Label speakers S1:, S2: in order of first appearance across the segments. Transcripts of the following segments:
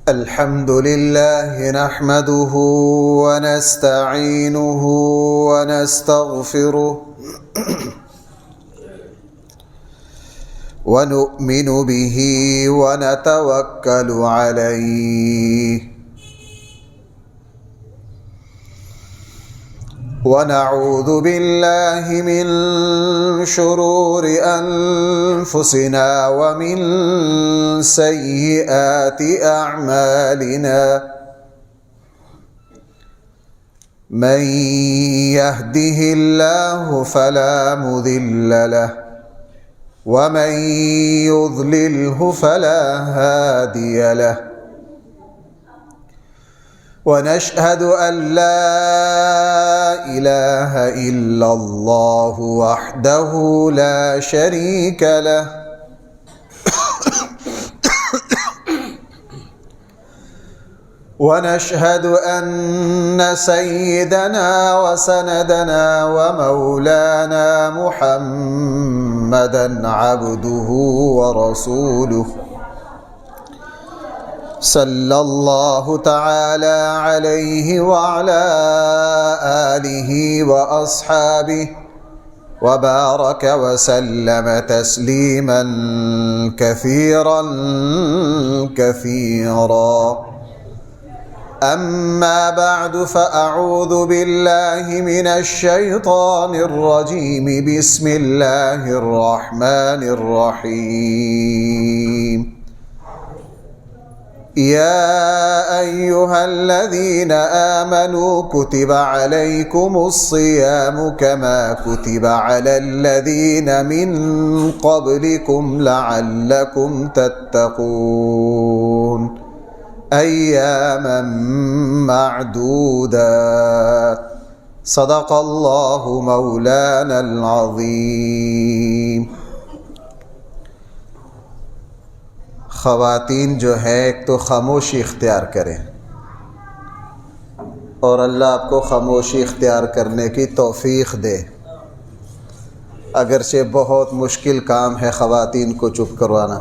S1: الحمد لله نحمده ونستعينه ونستغفره ونؤمن به ونتوكل عليه ونعوذ بالله من شرور أنفسنا ومن سيئات أعمالنا من يهده الله فلا مضل له ومن يضلله فلا هادي له ونشهد أن لا إله إلا الله وحده لا شريك له ونشهد أن سيدنا وسندنا ومولانا محمدا عبده ورسوله صلى الله تعالى عليه وعلى آله وأصحابه وبارك وسلم تسليما كثيرا كثيرا. أما بعد فأعوذ بالله من الشيطان الرجيم. بسم الله الرحمن الرحيم. يا أيها الذين آمنوا كتب عليكم الصيام كما كتب على الذين من قبلكم لعلكم تتقون أياما معدودات. صدق الله مولانا العظيم. خواتین جو ہیں ایک تو خاموشی اختیار کریں اور اللہ آپ کو خاموشی اختیار کرنے کی توفیق دے. اگرچہ بہت مشکل کام ہے خواتین کو چپ کروانا.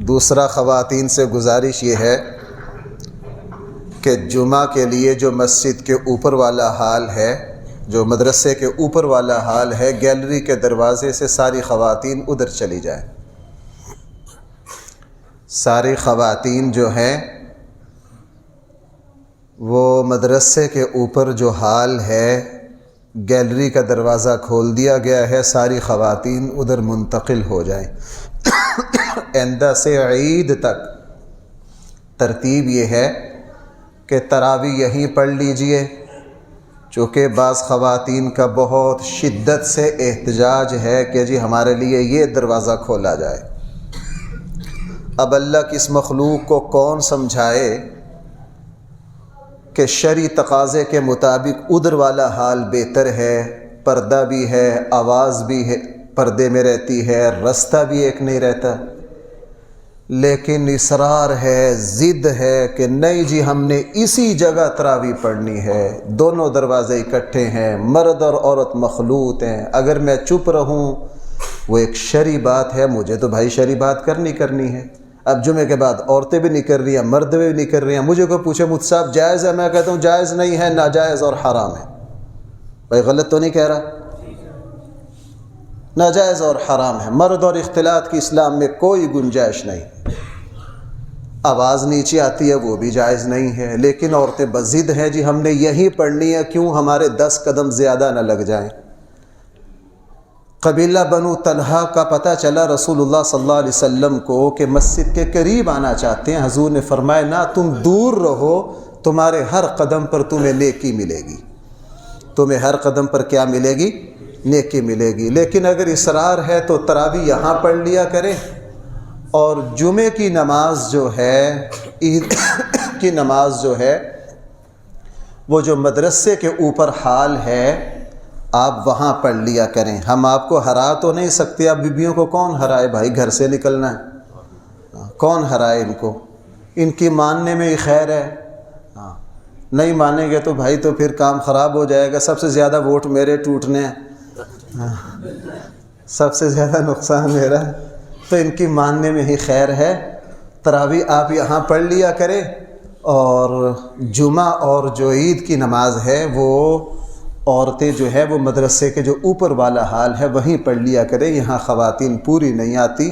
S1: دوسرا خواتین سے گزارش یہ ہے کہ جمعہ کے لیے جو مسجد کے اوپر والا حال ہے، جو مدرسے کے اوپر والا حال ہے، گیلری کے دروازے سے ساری خواتین ادھر چلی جائیں. ساری خواتین جو ہیں وہ مدرسے کے اوپر جو حال ہے، گیلری کا دروازہ کھول دیا گیا ہے، ساری خواتین ادھر منتقل ہو جائیں. آئندہ سے عید تک ترتیب یہ ہے کہ تراویح یہیں پڑھ لیجئے، چونکہ بعض خواتین کا بہت شدت سے احتجاج ہے کہ جی ہمارے لیے یہ دروازہ کھولا جائے. اب اللہ کی اس مخلوق کو کون سمجھائے کہ شرعی تقاضے کے مطابق ادھر والا حال بہتر ہے، پردہ بھی ہے، آواز بھی ہے، پردے میں رہتی ہے، رستہ بھی ایک نہیں رہتا، لیکن اصرار ہے، ضد ہے کہ نہیں جی ہم نے اسی جگہ تراویح پڑھنی ہے. دونوں دروازے اکٹھے ہیں، مرد اور عورت مخلوط ہیں. اگر میں چپ رہوں وہ ایک شرعی بات ہے، مجھے تو بھائی شرعی بات کرنی ہے. اب جمعے کے بعد عورتیں بھی نہیں کر رہی ہیں، مرد بھی نہیں کر رہی ہیں. مجھے کوئی پوچھے مجھ صاحب جائز ہے، میں کہتا ہوں جائز نہیں ہے، ناجائز اور حرام ہے. بھائی غلط تو نہیں کہہ رہا؟ ناجائز اور حرام ہے. مرد اور اختلاط کی اسلام میں کوئی گنجائش نہیں. آواز نیچے آتی ہے وہ بھی جائز نہیں ہے، لیکن عورتیں بضد ہیں جی ہم نے یہی پڑھنی ہے، کیوں ہمارے 10 قدم زیادہ نہ لگ جائیں. قبیلہ بنو طلحہ کا پتہ چلا رسول اللہ صلی اللہ علیہ وسلم کو کہ مسجد کے قریب آنا چاہتے ہیں. حضور نے فرمایا نہ، تم دور رہو، تمہارے ہر قدم پر تمہیں نیکی ملے گی. تمہیں ہر قدم پر کیا ملے گی؟ نیکی ملے گی. لیکن اگر اصرار ہے تو تراویح یہاں پڑھ لیا کریں، اور جمعے کی نماز جو ہے، عید کی نماز جو ہے، وہ جو مدرسے کے اوپر حال ہے آپ وہاں پڑھ لیا کریں. ہم آپ کو ہرا تو نہیں سکتے. اب بیویوں کو کون ہرائے بھائی؟ گھر سے نکلنا ہے، کون ہرائے ان کو؟ ان کی ماننے میں ہی خیر ہے. نہیں مانیں گے تو بھائی تو پھر کام خراب ہو جائے گا. سب سے زیادہ ووٹ میرے ٹوٹنے ہیں. سب سے زیادہ نقصان میرا، تو ان کی ماننے میں ہی خیر ہے۔ تراویح آپ یہاں پڑھ لیا کریں، اور جمعہ اور جو عید کی نماز ہے وہ عورتیں جو ہے وہ مدرسے کے جو اوپر والا حال ہے وہیں پڑھ لیا کریں، یہاں خواتین پوری نہیں آتی۔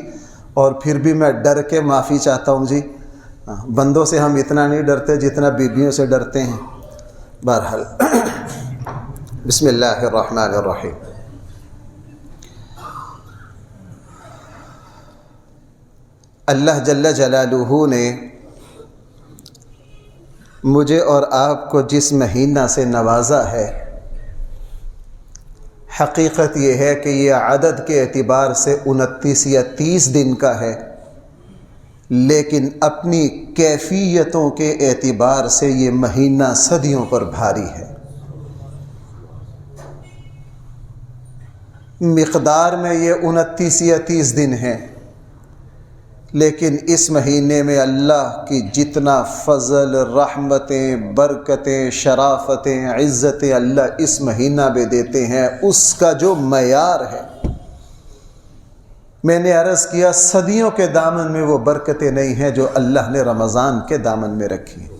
S1: اور پھر بھی میں ڈر کے معافی چاہتا ہوں جی، بندوں سے ہم اتنا نہیں ڈرتے جتنا بیویوں سے ڈرتے ہیں۔ بہرحال بسم اللہ الرحمن الرحیم۔ اللہ جل جلالہ نے مجھے اور آپ کو جس مہینہ سے نوازا ہے، حقیقت یہ ہے کہ یہ عدد کے اعتبار سے 29 یا 30 دن کا ہے، لیکن اپنی کیفیتوں کے اعتبار سے یہ مہینہ صدیوں پر بھاری ہے۔ مقدار میں یہ 29 یا 30 دن ہیں، لیکن اس مہینے میں اللہ کی جتنا فضل، رحمتیں، برکتیں، شرافتیں، عزتیں اللہ اس مہینہ میں دیتے ہیں، اس کا جو معیار ہے، میں نے عرض کیا صدیوں کے دامن میں وہ برکتیں نہیں ہیں جو اللہ نے رمضان کے دامن میں رکھی ہیں۔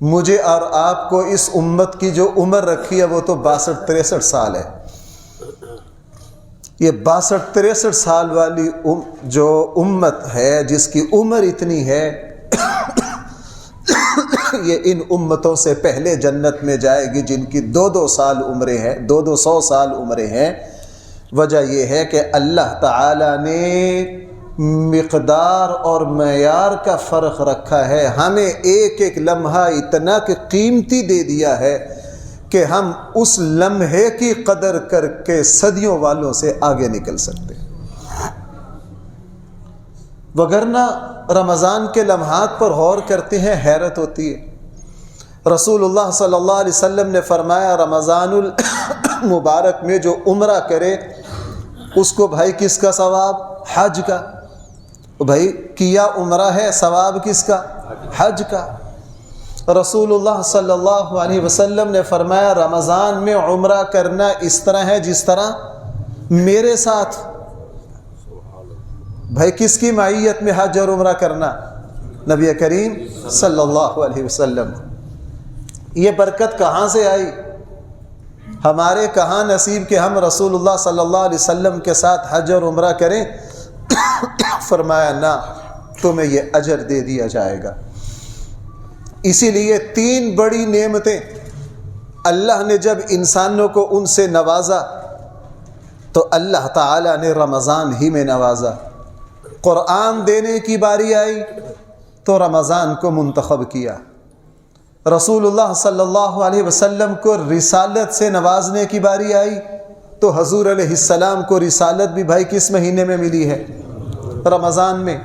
S1: مجھے اور آپ کو اس امت کی جو عمر رکھی ہے وہ تو 62-63 سال ہے۔ یہ 62-63 سال والی جو امت ہے، جس کی عمر اتنی ہے، یہ ان امتوں سے پہلے جنت میں جائے گی جن کی 2-2 سال عمریں ہیں، 200 سال عمریں ہیں۔ وجہ یہ ہے کہ اللہ تعالی نے مقدار اور معیار کا فرق رکھا ہے، ہمیں ایک ایک لمحہ اتنا کہ قیمتی دے دیا ہے کہ ہم اس لمحے کی قدر کر کے صدیوں والوں سے آگے نکل سکتے ہیں۔ وگرنہ رمضان کے لمحات پر غور کرتے ہیں، حیرت ہوتی ہے۔ رسول اللہ صلی اللہ علیہ وسلم نے فرمایا رمضان المبارک میں جو عمرہ کرے اس کو بھائی کس کا ثواب؟ حج کا۔ بھائی کیا عمرہ ہے، ثواب کس کا؟ حج کا۔ رسول اللہ صلی اللہ علیہ وسلم نے فرمایا رمضان میں عمرہ کرنا اس طرح ہے جس طرح میرے ساتھ۔ بھائی کس کی معیت میں حج اور عمرہ کرنا؟ نبی کریم صلی اللہ علیہ وسلم۔ یہ برکت کہاں سے آئی؟ ہمارے کہاں نصیب کہ ہم رسول اللہ صلی اللہ علیہ وسلم کے ساتھ حج اور عمرہ کریں؟ فرمایا نہ، تمہیں یہ اجر دے دیا جائے گا۔ اسی لیے 3 بڑی نعمتیں اللہ نے جب انسانوں کو ان سے نوازا تو اللہ تعالی نے رمضان ہی میں نوازا۔ قرآن دینے کی باری آئی تو رمضان کو منتخب کیا۔ رسول اللہ صلی اللہ علیہ وسلم کو رسالت سے نوازنے کی باری آئی تو حضور علیہ السلام کو رسالت بھی بھائی کس مہینے میں ملی ہے؟ رمضان میں۔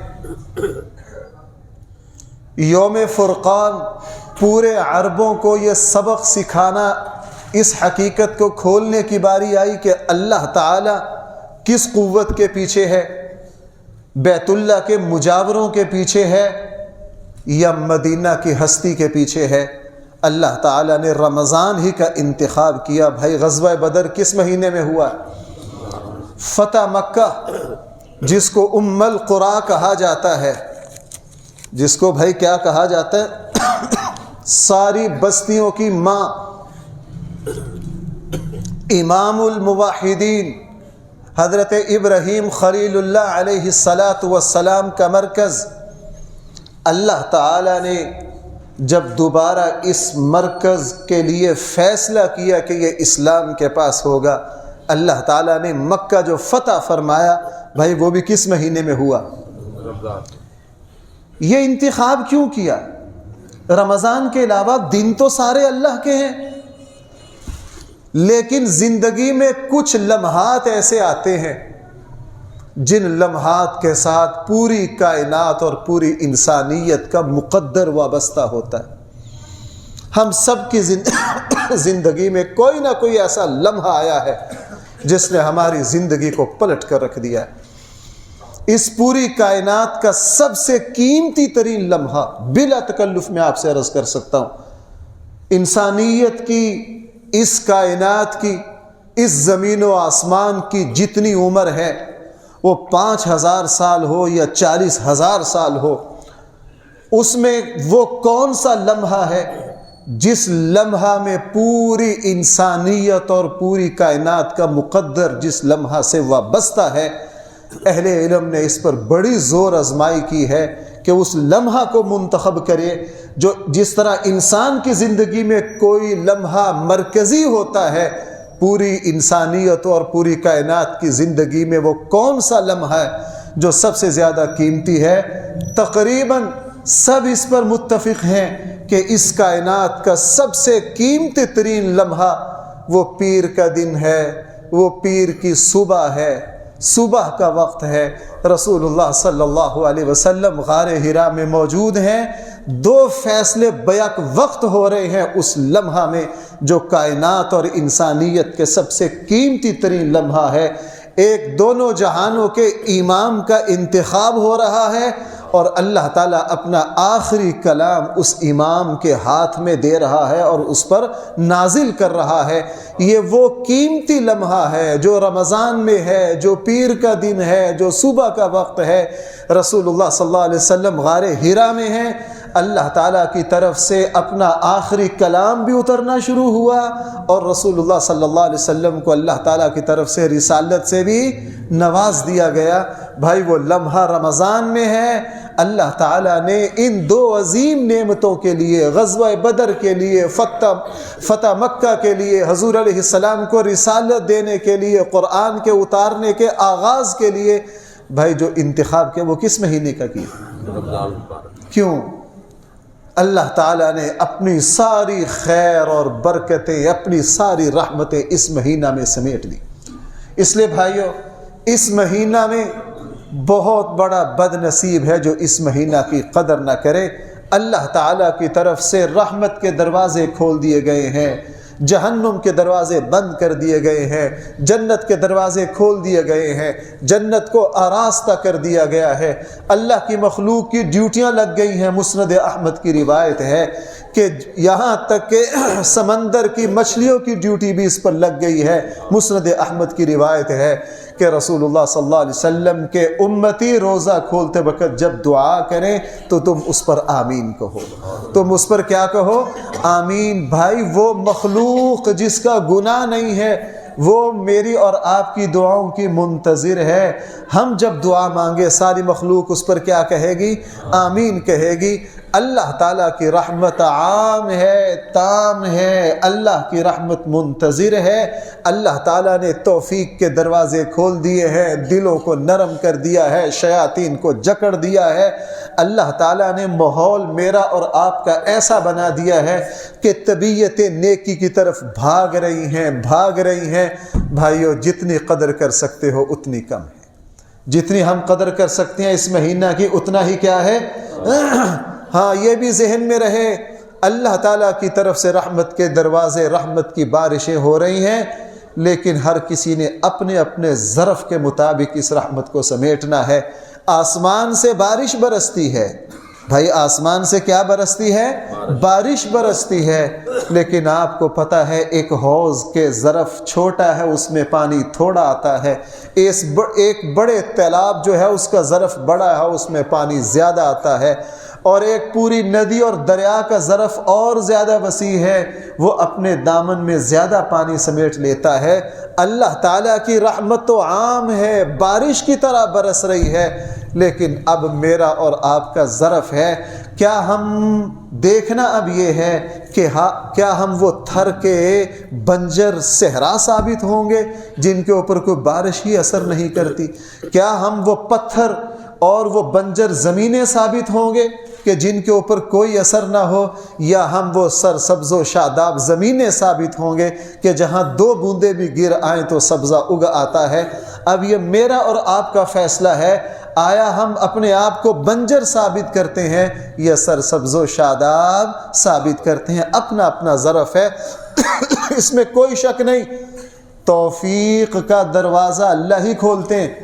S1: یوم فرقان پورے عربوں کو یہ سبق سکھانا، اس حقیقت کو کھولنے کی باری آئی کہ اللہ تعالی کس قوت کے پیچھے ہے، بیت اللہ کے مجاوروں کے پیچھے ہے یا مدینہ کی ہستی کے پیچھے ہے۔ اللہ تعالی نے رمضان ہی کا انتخاب کیا۔ بھائی غزوہ بدر کس مہینے میں ہوا؟ فتح مکہ، جس کو ام القریٰ کہا جاتا ہے، جس کو بھائی کیا کہا جاتا ہے؟ ساری بستیوں کی ماں، امام الموحدین، حضرت ابراہیم خلیل اللہ علیہ السلام کا مرکز۔ اللہ تعالی نے جب دوبارہ اس مرکز کے لیے فیصلہ کیا کہ یہ اسلام کے پاس ہوگا، اللہ تعالیٰ نے مکہ جو فتح فرمایا بھائی وہ بھی کس مہینے میں ہوا؟ یہ انتخاب کیوں کیا؟ رمضان کے علاوہ دن تو سارے اللہ کے ہیں، لیکن زندگی میں کچھ لمحات ایسے آتے ہیں جن لمحات کے ساتھ پوری کائنات اور پوری انسانیت کا مقدر وابستہ ہوتا ہے۔ ہم سب کی زندگی میں کوئی نہ کوئی ایسا لمحہ آیا ہے جس نے ہماری زندگی کو پلٹ کر رکھ دیا ہے۔ اس پوری کائنات کا سب سے قیمتی ترین لمحہ بلا تکلف میں آپ سے عرض کر سکتا ہوں، انسانیت کی اس کائنات کی، اس زمین و آسمان کی جتنی عمر ہے، وہ 5000 سال ہو یا 40,000 سال ہو، اس میں وہ کون سا لمحہ ہے جس لمحہ میں پوری انسانیت اور پوری کائنات کا مقدر جس لمحہ سے وابستہ ہے؟ اہل علم نے اس پر بڑی زور آزمائی کی ہے کہ اس لمحہ کو منتخب کرے، جو جس طرح انسان کی زندگی میں کوئی لمحہ مرکزی ہوتا ہے، پوری انسانیت اور پوری کائنات کی زندگی میں وہ کون سا لمحہ ہے جو سب سے زیادہ قیمتی ہے؟ تقریباً سب اس پر متفق ہیں کہ اس کائنات کا سب سے قیمتی ترین لمحہ وہ پیر کا دن ہے، وہ پیر کی صبح ہے، صبح کا وقت ہے۔ رسول اللہ صلی اللہ علیہ وسلم غار حرا میں موجود ہیں، 2 فیصلے بیک وقت ہو رہے ہیں اس لمحہ میں جو کائنات اور انسانیت کے سب سے قیمتی ترین لمحہ ہے۔ ایک دونوں جہانوں کے امام کا انتخاب ہو رہا ہے، اور اللہ تعالیٰ اپنا آخری کلام اس امام کے ہاتھ میں دے رہا ہے اور اس پر نازل کر رہا ہے۔ یہ وہ قیمتی لمحہ ہے جو رمضان میں ہے، جو پیر کا دن ہے، جو صبح کا وقت ہے۔ رسول اللہ صلی اللہ علیہ وسلم غار حرا میں ہیں، اللہ تعالیٰ کی طرف سے اپنا آخری کلام بھی اترنا شروع ہوا، اور رسول اللہ صلی اللہ علیہ وسلم کو اللہ تعالیٰ کی طرف سے رسالت سے بھی نواز دیا گیا۔ بھائی وہ لمحہ رمضان میں ہے، اللہ تعالیٰ نے ان 2 عظیم نعمتوں کے لیے، غزوہ بدر کے لیے، فتح مکہ کے لیے، حضور علیہ السلام کو رسالت دینے کے لیے، قرآن کے اتارنے کے آغاز کے لیے، بھائی جو انتخاب کیا وہ کس مہینے کا کیا؟ کیوں؟ اللہ تعالیٰ نے اپنی ساری خیر اور برکتیں، اپنی ساری رحمتیں اس مہینہ میں سمیٹ دی۔ اس لیے بھائیو، اس مہینہ میں بہت بڑا بد نصیب ہے جو اس مہینہ کی قدر نہ کرے۔ اللہ تعالیٰ کی طرف سے رحمت کے دروازے کھول دیے گئے ہیں، جہنم کے دروازے بند کر دیے گئے ہیں، جنت کے دروازے کھول دیے گئے ہیں، جنت کو آراستہ کر دیا گیا ہے۔ اللہ کی مخلوق کی ڈیوٹیاں لگ گئی ہیں۔ مسند احمد کی روایت ہے کہ یہاں تک کہ سمندر کی مچھلیوں کی ڈیوٹی بھی اس پر لگ گئی ہے۔ مسند احمد کی روایت ہے کہ رسول اللہ صلی اللہ علیہ وسلم کے امتی روزہ کھولتے وقت جب دعا کریں تو تم اس پر آمین کہو، تم اس پر کیا کہو؟ آمین۔ بھائی وہ مخلوق جس کا گناہ نہیں ہے وہ میری اور آپ کی دعاؤں کی منتظر ہے۔ ہم جب دعا مانگے ساری مخلوق اس پر کیا کہے گی؟ آمین کہے گی۔ اللہ تعالیٰ کی رحمت عام ہے، تام ہے، اللہ کی رحمت منتظر ہے۔ اللہ تعالیٰ نے توفیق کے دروازے کھول دیے ہیں، دلوں کو نرم کر دیا ہے، شیاطین کو جکڑ دیا ہے۔ اللہ تعالیٰ نے ماحول میرا اور آپ کا ایسا بنا دیا ہے کہ طبیعتیں نیکی کی طرف بھاگ رہی ہیں۔ بھائیو جتنی قدر کر سکتے ہو اتنی کم ہے، جتنی ہم قدر کر سکتے ہیں اس مہینہ کی اتنا ہی کیا ہے؟ ہاں یہ بھی ذہن میں رہے، اللہ تعالیٰ کی طرف سے رحمت کے دروازے، رحمت کی بارشیں ہو رہی ہیں، لیکن ہر کسی نے اپنے اپنے ظرف کے مطابق اس رحمت کو سمیٹنا ہے۔ آسمان سے بارش برستی ہے، بھائی آسمان سے کیا برستی ہے؟ بارش برستی ہے، لیکن آپ کو پتہ ہے ایک حوض کے ظرف چھوٹا ہے، اس میں پانی تھوڑا آتا ہے، ایک بڑے تالاب جو ہے اس کا ظرف بڑا ہے، اس میں پانی زیادہ آتا ہے، اور ایک پوری ندی اور دریا کا ظرف اور زیادہ وسیع ہے، وہ اپنے دامن میں زیادہ پانی سمیٹ لیتا ہے۔ اللہ تعالیٰ کی رحمت تو عام ہے، بارش کی طرح برس رہی ہے، لیکن اب میرا اور آپ کا ظرف ہے۔ کیا ہم دیکھنا اب یہ ہے کہ کیا ہم وہ تھر کے بنجر صحرا ثابت ہوں گے جن کے اوپر کوئی بارش ہی اثر نہیں کرتی؟ کیا ہم وہ پتھر اور وہ بنجر زمینیں ثابت ہوں گے کہ جن کے اوپر کوئی اثر نہ ہو؟ یا ہم وہ سرسبز و شاداب زمینیں ثابت ہوں گے کہ جہاں 2 بوندیں بھی گر آئیں تو سبزہ اگ آتا ہے؟ اب یہ میرا اور آپ کا فیصلہ ہے، آیا ہم اپنے آپ کو بنجر ثابت کرتے ہیں یا سرسبز و شاداب ثابت کرتے ہیں؟ اپنا اپنا ظرف ہے، اس میں کوئی شک نہیں۔ توفیق کا دروازہ اللہ ہی کھولتے ہیں۔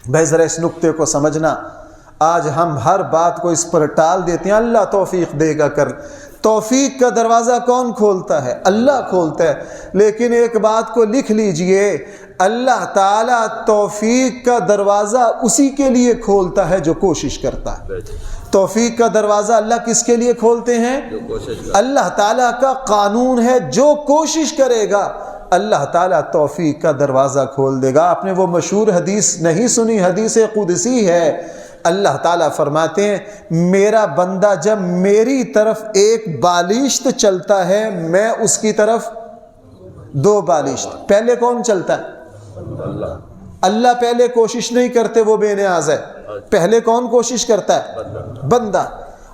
S1: بھائی ذرا اس نقطے کو سمجھنا، آج ہم ہر بات کو اس پر ٹال دیتے ہیں، اللہ توفیق دے گا کر۔ توفیق کا دروازہ کون کھولتا ہے؟ اللہ کھولتا ہے۔ لیکن ایک بات کو لکھ لیجئے، اللہ تعالیٰ توفیق کا دروازہ اسی کے لیے کھولتا ہے جو کوشش کرتا ہے۔ توفیق کا دروازہ اللہ کس کے لیے کھولتے ہیں؟ اللہ تعالیٰ کا قانون ہے، جو کوشش کرے گا اللہ تعالیٰ توفیق کا دروازہ کھول دے گا۔ آپ نے وہ مشہور حدیث نہیں سنی؟ حدیث قدسی ہے، اللہ تعالیٰ فرماتے ہیں میرا بندہ جب میری طرف ایک بالشت چلتا ہے میں اس کی طرف 2 بالشت۔ پہلے کون چلتا ہے؟ اللہ پہلے کوشش نہیں کرتے، وہ بے نیاز ہے۔ پہلے کون کوشش کرتا ہے؟ بندہ۔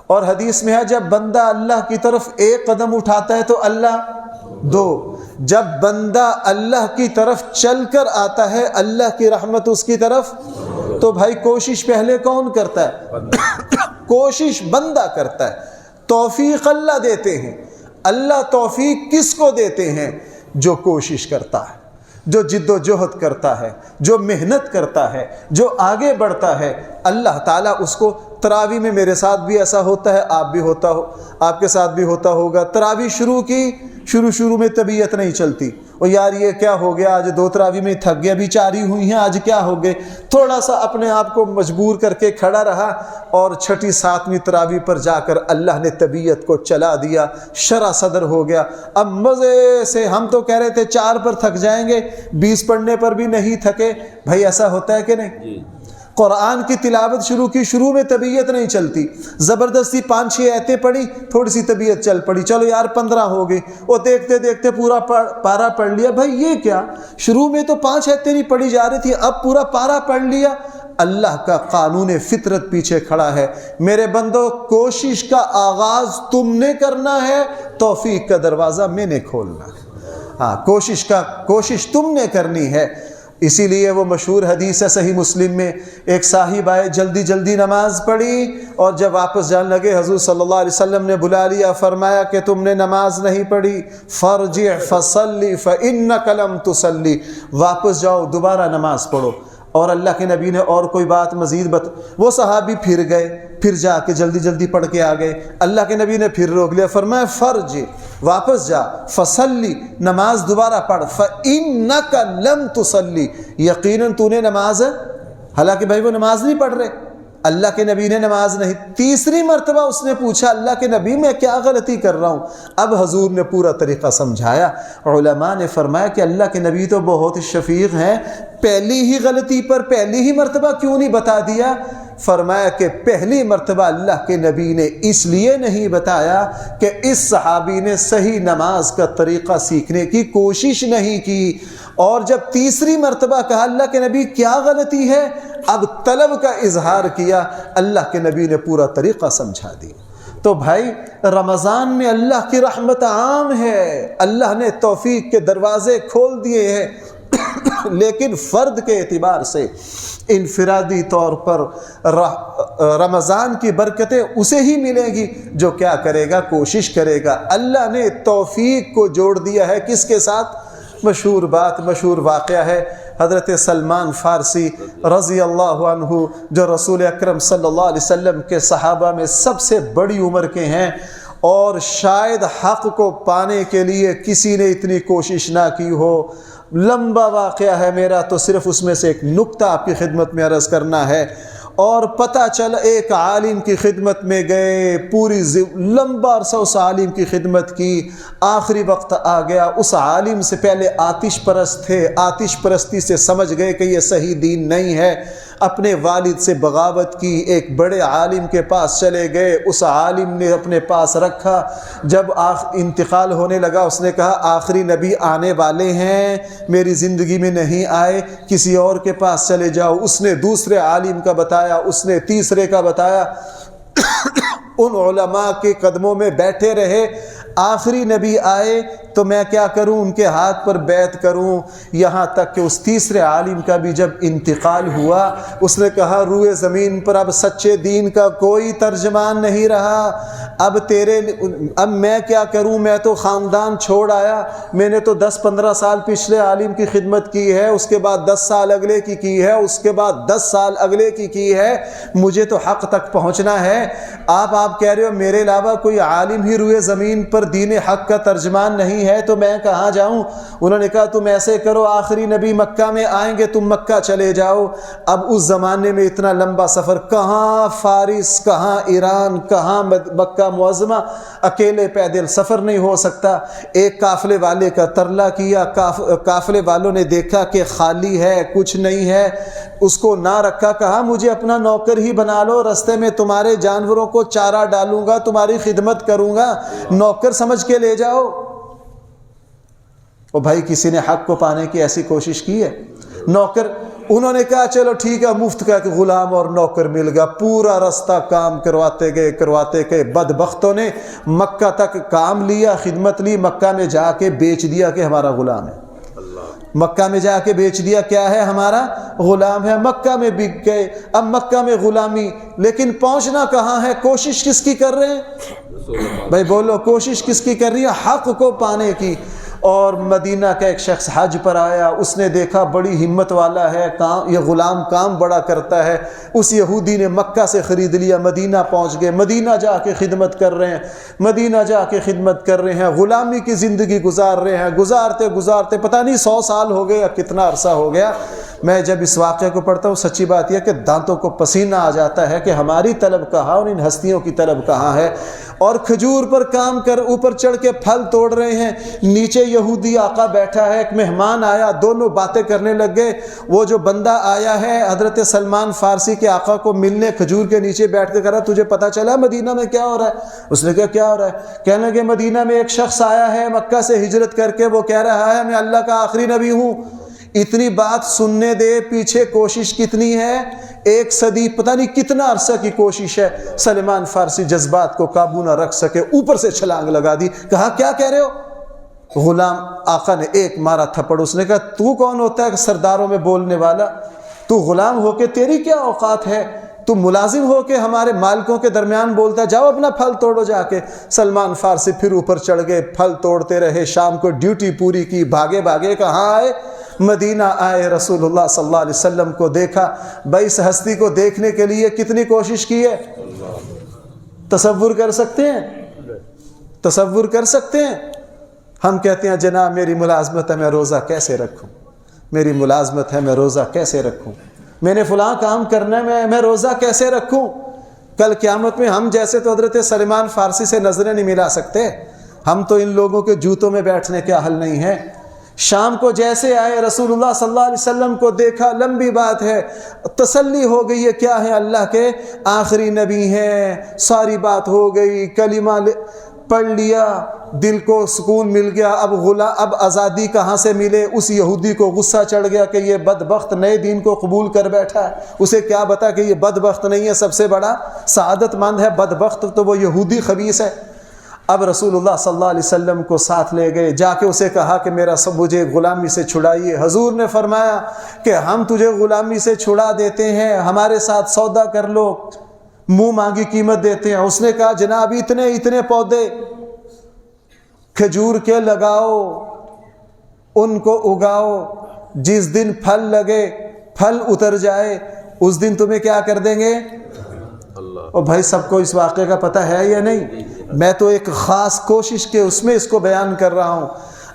S1: اور حدیث میں ہے جب بندہ اللہ کی طرف 1 قدم اٹھاتا ہے تو اللہ 2۔ جب بندہ اللہ کی طرف چل کر آتا ہے اللہ کی رحمت اس کی طرف، تو بھائی کوشش پہلے کون کرتا ہے؟ کوشش بندہ کرتا ہے۔ توفیق اللہ دیتے ہیں۔ اللہ توفیق کس کو دیتے ہیں؟ جو کوشش کرتا ہے، جو جد و جہد کرتا ہے، جو محنت کرتا ہے، جو آگے بڑھتا ہے، اللہ تعالیٰ اس کو۔ تراویح میں میرے ساتھ بھی ایسا ہوتا ہے، آپ بھی ہوتا ہو، آپ کے ساتھ بھی ہوتا ہوگا۔ تراویح شروع کی، شروع میں طبیعت نہیں چلتی، اور یار یہ کیا ہو گیا، آج 2 تراویح میں تھک گیا، ابھی 4 ہی ہوئی ہیں، آج کیا ہو گئے۔ تھوڑا سا اپنے آپ کو مجبور کر کے کھڑا رہا، اور 6 7ویں تراویح پر جا کر اللہ نے طبیعت کو چلا دیا، شرح صدر ہو گیا۔ اب مزے سے ہم تو کہہ رہے تھے 4 پر تھک جائیں گے، 20 پڑھنے پر بھی نہیں تھکے۔ بھائی ایسا ہوتا ہے کہ نہیں؟ قرآن کی تلاوت شروع کی، شروع میں طبیعت نہیں چلتی، زبردستی 5 6 آیتیں پڑھی، تھوڑی سی طبیعت چل پڑی، چلو یار 15 ہو گئی، اور دیکھتے دیکھتے پورا پارا پڑھ لیا۔ بھائی یہ کیا، شروع میں تو 5 آیتیں نہیں پڑھی جا رہی تھی، اب پورا پارا پڑھ لیا۔ اللہ کا قانون فطرت پیچھے کھڑا ہے۔ میرے بندو، کوشش کا آغاز تم نے کرنا ہے، توفیق کا دروازہ میں نے کھولنا ہے۔ ہاں، کوشش تم نے کرنی ہے۔ اسی لیے وہ مشہور حدیث ہے صحیح مسلم میں، ایک صاحب آئے، جلدی نماز پڑھی، اور جب واپس جانے لگے حضور صلی اللہ علیہ وسلم نے بلا لیا، فرمایا کہ تم نے نماز نہیں پڑھی، فرجع فصلی فإنک لم تصلی، واپس جاؤ دوبارہ نماز پڑھو۔ اور اللہ کے نبی نے اور کوئی بات مزید وہ صحابی پھر گئے، پھر جا کے جلدی پڑھ کے آ گئے۔ اللہ کے نبی نے پھر روک لیا، فرمایا فرجع، واپس جا، فصلی، نماز دوبارہ پڑھ، فإنک لم تصلی، یقیناً تو نے نماز، حالانکہ بھائی وہ نماز نہیں پڑھ رہے، اللہ کے نبی نے نماز نہیں۔ 3 مرتبہ اس نے پوچھا اللہ کے نبی میں کیا غلطی کر رہا ہوں؟ اب حضور نے پورا طریقہ سمجھایا۔ علماء نے فرمایا کہ اللہ کے نبی تو بہت شفیق ہیں، پہلی ہی غلطی پر پہلی ہی مرتبہ کیوں نہیں بتا دیا؟ فرمایا کہ پہلی مرتبہ اللہ کے نبی نے اس لیے نہیں بتایا کہ اس صحابی نے صحیح نماز کا طریقہ سیکھنے کی کوشش نہیں کی، اور جب 3 مرتبہ کہا اللہ کے نبی کیا غلطی ہے، اب طلب کا اظہار کیا، اللہ کے نبی نے پورا طریقہ سمجھا دی۔ تو بھائی رمضان میں اللہ کی رحمت عام ہے، اللہ نے توفیق کے دروازے کھول دیے ہیں، لیکن فرد کے اعتبار سے انفرادی طور پر رمضان کی برکتیں اسے ہی ملے گی جو کیا کرے گا، کوشش کرے گا۔ اللہ نے توفیق کو جوڑ دیا ہے کس کے ساتھ؟ مشہور واقعہ ہے حضرت سلمان فارسی رضی اللہ عنہ، جو رسول اکرم صلی اللہ علیہ وسلم کے صحابہ میں سب سے بڑی عمر کے ہیں، اور شاید حق کو پانے کے لیے کسی نے اتنی کوشش نہ کی ہو۔ لمبا واقعہ ہے میرا، تو صرف اس میں سے ایک نکتہ آپ کی خدمت میں عرض کرنا ہے۔ اور پتہ چلا ایک عالم کی خدمت میں گئے، پوری لمبا عرصہ اس عالم کی خدمت کی، آخری وقت آ گیا، اس عالم سے پہلے آتش پرست تھے، آتش پرستی سے سمجھ گئے کہ یہ صحیح دین نہیں ہے، اپنے والد سے بغاوت کی، ایک بڑے عالم کے پاس چلے گئے، اس عالم نے اپنے پاس رکھا، جب انتقال ہونے لگا اس نے کہا آخری نبی آنے والے ہیں، میری زندگی میں نہیں آئے، کسی اور کے پاس چلے جاؤ۔ اس نے دوسرے عالم کا بتایا، اس نے تیسرے کا بتایا، ان علماء کے قدموں میں بیٹھے رہے، آخری نبی آئے تو میں کیا کروں؟ ان کے ہاتھ پر بیعت کروں۔ یہاں تک کہ اس تیسرے عالم کا بھی جب انتقال ہوا، اس نے کہا روئے زمین پر اب سچے دین کا کوئی ترجمان نہیں رہا، اب میں کیا کروں؟ میں تو خاندان چھوڑ آیا، میں نے تو 10-15 سال پچھلے عالم کی خدمت کی ہے، اس کے بعد 10 سال اگلے کی ہے، اس کے بعد 10 سال اگلے کی ہے، مجھے تو حق تک پہنچنا ہے۔ آپ کہہ رہے ہو میرے علاوہ کوئی عالم ہی روئے زمین پر دین حق کا ترجمان نہیں ہے، تو میں کہاں جاؤں؟ انہوں نے کہا تم ایسے کرو، آخری نبی مکہ میں آئیں گے، تم مکہ چلے جاؤ۔ اب اس زمانے میں اتنا لمبا سفر، کہاں فارس، کہاں ایران، کہاں مکہ معظمہ، اکیلے پیدل سفر نہیں ہو سکتا۔ ایک قافلے والے کا ترلا کیا، قافلے والوں نے دیکھا کہ خالی ہے، کچھ نہیں ہے، اس کو نہ رکھا، کہا مجھے اپنا نوکر ہی بنا لو، رستے میں تمہارے جانوروں کو چارہ ڈالوں گا، تمہاری خدمت کروں گا، نوکر سمجھ کے لے جاؤ۔ اور بھائی کسی نے حق کو پانے کی ایسی کوشش کی ہے؟ نوکر، انہوں نے کہا چلو ٹھیک ہے، مفت کا کہ غلام اور نوکر مل گیا، پورا رستہ کام کرواتے گئے۔ بدبختوں نے مکہ تک کام لیا، خدمت لی، مکہ میں جا کے بیچ دیا کہ ہمارا غلام ہے۔ مکہ میں جا کے بیچ دیا، کیا ہے؟ ہمارا غلام ہے۔ مکہ میں بک گئے، اب مکہ میں غلامی، لیکن پہنچنا کہاں ہے؟ کوشش کس کی کر رہے ہیں بھائی؟ بولو، کوشش کس کی کر رہی ہے؟ حق کو پانے کی۔ اور مدینہ کا ایک شخص حج پر آیا، اس نے دیکھا بڑی ہمت والا ہے، یہ غلام کام بڑا کرتا ہے، اس یہودی نے مکہ سے خرید لیا، مدینہ پہنچ گئے، مدینہ جا کے خدمت کر رہے ہیں، غلامی کی زندگی گزار رہے ہیں، گزارتے پتہ نہیں 100 سال ہو گئے یا کتنا عرصہ ہو گیا۔ میں جب اس واقعے کو پڑھتا ہوں، سچی بات یہ کہ دانتوں کو پسینہ آ جاتا ہے کہ ہماری طلب کہاں اور ان ہستیوں کی طلب کہاں ہے۔ اور کھجور پر کام کر اوپر چڑھ کے پھل توڑ رہے ہیں، نیچے یہودی آقا بیٹھا ہے، ایک مہمان آیا، دونوں باتیں کرنے لگ گئے۔ وہ جو بندہ آیا ہے حضرت سلمان فارسی کے آقا کو ملنے، کھجور کے نیچے بیٹھ کے کہہ رہا تجھے پتہ چلا مدینہ میں کیا ہو رہا ہے؟ اس نے کہا کیا ہو رہا ہے؟ کہنے لگے مدینہ میں ایک شخص آیا ہے مکہ سے ہجرت کر کے، وہ کہہ رہا ہے میں اللہ کا آخری نبی ہوں۔ اتنی بات سننے دے، پیچھے کوشش کتنی ہے؟ 1 صدی، پتہ نہیں کتنا عرصہ کی کوشش ہے۔ سلمان فارسی جذبات کو قابو نہ رکھ سکے، اوپر سے چھلانگ لگا دی، کہا کیا کہہ رہے ہو؟ غلام آقا نے ایک مارا تھپڑ، اس نے کہا تو کون ہوتا ہے سرداروں میں بولنے والا؟ تو غلام ہو کے تیری کیا اوقات ہے؟ تو ملازم ہو کے ہمارے مالکوں کے درمیان بولتا ہے، جاؤ اپنا پھل توڑو جا کے۔ سلمان فارسی پھر اوپر چڑھ گئے، پھل توڑتے رہے، شام کو ڈیوٹی پوری کی، بھاگے کہاں آئے؟ مدینہ آئے، رسول اللہ صلی اللہ علیہ وسلم کو دیکھا۔ بھائی اس ہستی کو دیکھنے کے لیے کتنی کوشش کی ہے؟ تصور کر سکتے ہیں؟ ہم کہتے ہیں جناب میری ملازمت ہے، میں روزہ کیسے رکھوں؟ میں نے فلاں کام کرنا ہے، میں روزہ کیسے رکھوں؟ کل قیامت میں ہم جیسے تو حضرت سلمان فارسی سے نظریں نہیں ملا سکتے، ہم تو ان لوگوں کے جوتوں میں بیٹھنے کے اہل نہیں ہیں۔ شام کو جیسے آئے، رسول اللہ صلی اللہ علیہ وسلم کو دیکھا، لمبی بات ہے، تسلی ہو گئی ہے کیا ہے؟ اللہ کے آخری نبی ہیں، ساری بات ہو گئی، کلمہ پڑھ لیا، دل کو سکون مل گیا۔ اب آزادی کہاں سے ملے؟ اس یہودی کو غصہ چڑھ گیا کہ یہ بدبخت نئے دین کو قبول کر بیٹھا ہے، اسے کیا بتا کہ یہ بدبخت نہیں ہے، سب سے بڑا سعادت مند ہے، بدبخت تو وہ یہودی خبیث ہے۔ اب رسول اللہ صلی اللہ علیہ وسلم کو ساتھ لے گئے، جا کے اسے کہا کہ مجھے غلامی سے چھڑائیے۔ حضور نے فرمایا کہ ہم تجھے غلامی سے چھڑا دیتے ہیں، ہمارے ساتھ سودا کر لو، منہ مانگی قیمت دیتے ہیں۔ اس نے کہا جناب اتنے پودے کھجور کے لگاؤ، ان کو اگاؤ، جس دن پھل لگے، پھل اتر جائے، اس دن تمہیں کیا کر دیں گے؟ اور بھائی سب کو اس واقعے کا پتہ ہے یا نہیں؟ میں تو ایک خاص کوشش کے اس میں اس کو بیان کر رہا ہوں۔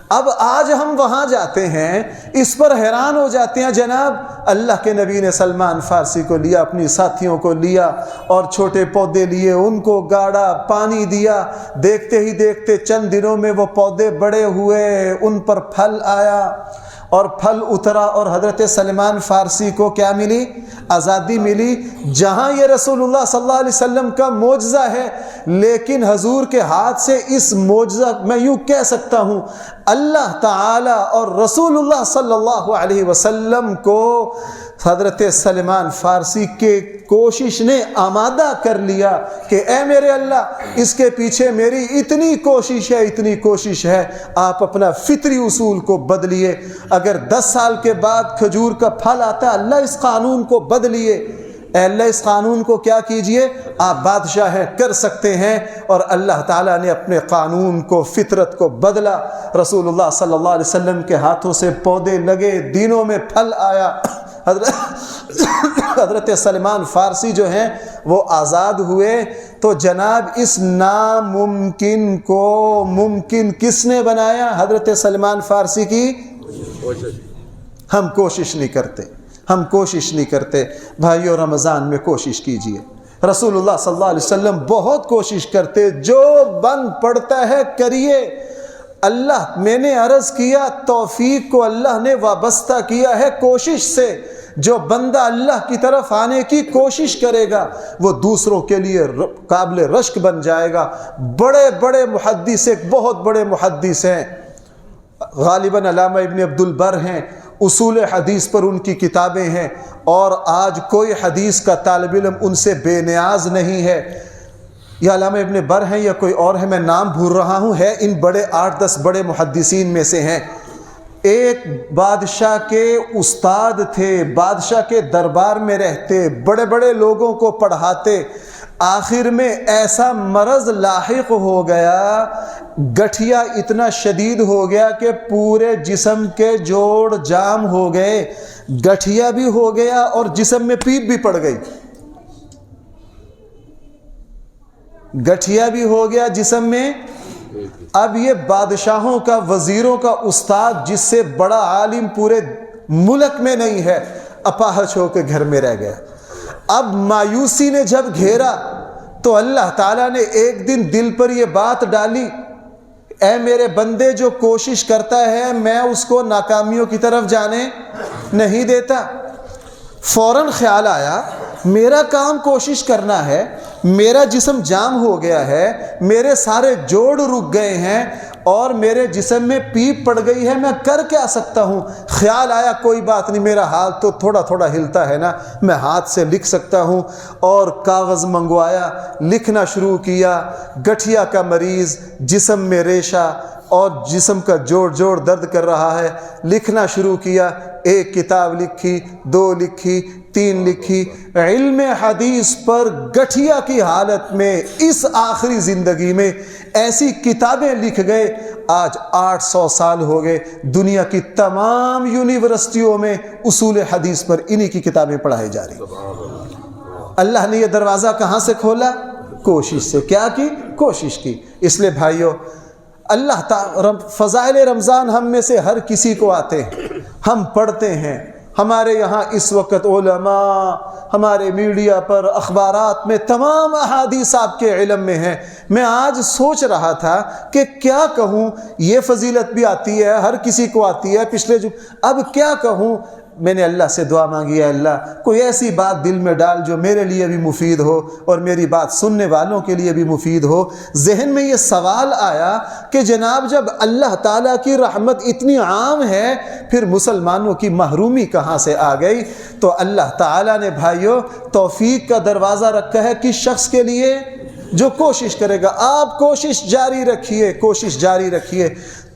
S1: اب آج ہم وہاں جاتے ہیں، اس پر حیران ہو جاتے ہیں، جناب اللہ کے نبی نے سلمان فارسی کو لیا، اپنی ساتھیوں کو لیا اور چھوٹے پودے لیے، ان کو گاڑا، پانی دیا، دیکھتے ہی دیکھتے چند دنوں میں وہ پودے بڑے ہوئے، ان پر پھل آیا، اور پھل اترا اور حضرت سلمان فارسی کو کیا ملی؟ آزادی ملی. جہاں یہ رسول اللہ صلی اللہ علیہ وسلم کا معجزہ ہے، لیکن حضور کے ہاتھ سے اس معجزہ میں یوں کہہ سکتا ہوں اللہ تعالی اور رسول اللہ صلی اللہ علیہ وسلم کو حضرت سلمان فارسی کے کوشش نے آمادہ کر لیا کہ اے میرے اللہ، اس کے پیچھے میری اتنی کوشش ہے، آپ اپنا فطری اصول کو بدلیے. اگر 10 سال کے بعد کھجور کا پھل آتا ہے، اللہ اس قانون کو بدلیے. اے اللہ اس قانون کو کیا کیجئے، آپ بادشاہ ہیں، کر سکتے ہیں. اور اللہ تعالیٰ نے اپنے قانون کو، فطرت کو بدلا. رسول اللہ صلی اللہ علیہ وسلم کے ہاتھوں سے پودے لگے، دنوں میں پھل آیا. حضرت سلمان فارسی جو ہیں وہ آزاد ہوئے. تو جناب اس ناممکن کو ممکن کس نے بنایا؟ حضرت سلمان فارسی کی ہم کوشش نہیں کرتے. بھائیو رمضان میں کوشش کیجئے. رسول اللہ صلی اللہ علیہ وسلم بہت کوشش کرتے، جو بند پڑتا ہے کریے. اللہ، میں نے عرض کیا توفیق کو اللہ نے وابستہ کیا ہے کوشش سے. جو بندہ اللہ کی طرف آنے کی کوشش کرے گا وہ دوسروں کے لیے قابل رشک بن جائے گا. بڑے بڑے محدث، ایک بہت بڑے محدث ہیں، غالباً علامہ ابن عبد البر ہیں. اصول حدیث پر ان کی کتابیں ہیں، اور آج کوئی حدیث کا طالب علم ان سے بے نیاز نہیں ہے. یا علامہ ابن بر ہیں یا کوئی اور ہے، میں نام بھول رہا ہوں، ہے ان بڑے 8-10 بڑے محدثین میں سے ہیں. ایک بادشاہ کے استاد تھے، بادشاہ کے دربار میں رہتے، بڑے بڑے لوگوں کو پڑھاتے. آخر میں ایسا مرض لاحق ہو گیا، گٹھیا اتنا شدید ہو گیا کہ پورے جسم کے جوڑ جام ہو گئے. گٹھیا بھی ہو گیا اور جسم میں پیپ بھی پڑ گئی. گٹھیا بھی ہو گیا جسم میں. اب یہ بادشاہوں کا، وزیروں کا استاد، جس سے بڑا عالم پورے ملک میں نہیں ہے، اپاہج ہو کے گھر میں رہ گیا. اب مایوسی نے جب گھیرا تو اللہ تعالیٰ نے ایک دن دل پر یہ بات ڈالی، اے میرے بندے، جو کوشش کرتا ہے میں اس کو ناکامیوں کی طرف جانے نہیں دیتا. فوراً خیال آیا میرا کام کوشش کرنا ہے، میرا جسم جام ہو گیا ہے، میرے سارے جوڑ رک گئے ہیں اور میرے جسم میں پیپ پڑ گئی ہے، میں کر کیا سکتا ہوں؟ خیال آیا کوئی بات نہیں، میرا ہاتھ تو تھوڑا تھوڑا ہلتا ہے نا، میں ہاتھ سے لکھ سکتا ہوں. اور کاغذ منگوایا، لکھنا شروع کیا. گٹھیا کا مریض، جسم میں ریشہ اور جسم کا جوڑ درد کر رہا ہے. لکھنا شروع کیا. 1 کتاب لکھی، 2 لکھی، 3 لکھی. علم حدیث پر گٹھیا کی حالت میں اس آخری زندگی میں ایسی کتابیں لکھ گئے. آج 800 سال ہو گئے، دنیا کی تمام یونیورسٹیوں میں اصول حدیث پر انہی کی کتابیں پڑھائی جا رہی. اللہ نے یہ دروازہ کہاں سے کھولا؟ کوشش سے. کیا کی؟ کوشش کی. اس لیے بھائیو، اللہ تعالی فضائل رمضان ہم میں سے ہر کسی کو آتے ہیں، ہم پڑھتے ہیں. ہمارے یہاں اس وقت علماء، ہمارے میڈیا پر، اخبارات میں تمام احادیث آپ کے علم میں ہیں. میں آج سوچ رہا تھا کہ کیا کہوں، یہ فضیلت بھی آتی ہے، ہر کسی کو آتی ہے. اب کیا کہوں؟ میں نے اللہ سے دعا مانگی، ہے اللہ کوئی ایسی بات دل میں ڈال جو میرے لیے بھی مفید ہو اور میری بات سننے والوں کے لیے بھی مفید ہو. ذہن میں یہ سوال آیا کہ جناب جب اللہ تعالیٰ کی رحمت اتنی عام ہے، پھر مسلمانوں کی محرومی کہاں سے آ گئی؟ تو اللہ تعالیٰ نے بھائیو توفیق کا دروازہ رکھا ہے کس شخص کے لیے؟ جو کوشش کرے گا. آپ کوشش جاری رکھیے، کوشش جاری رکھیے،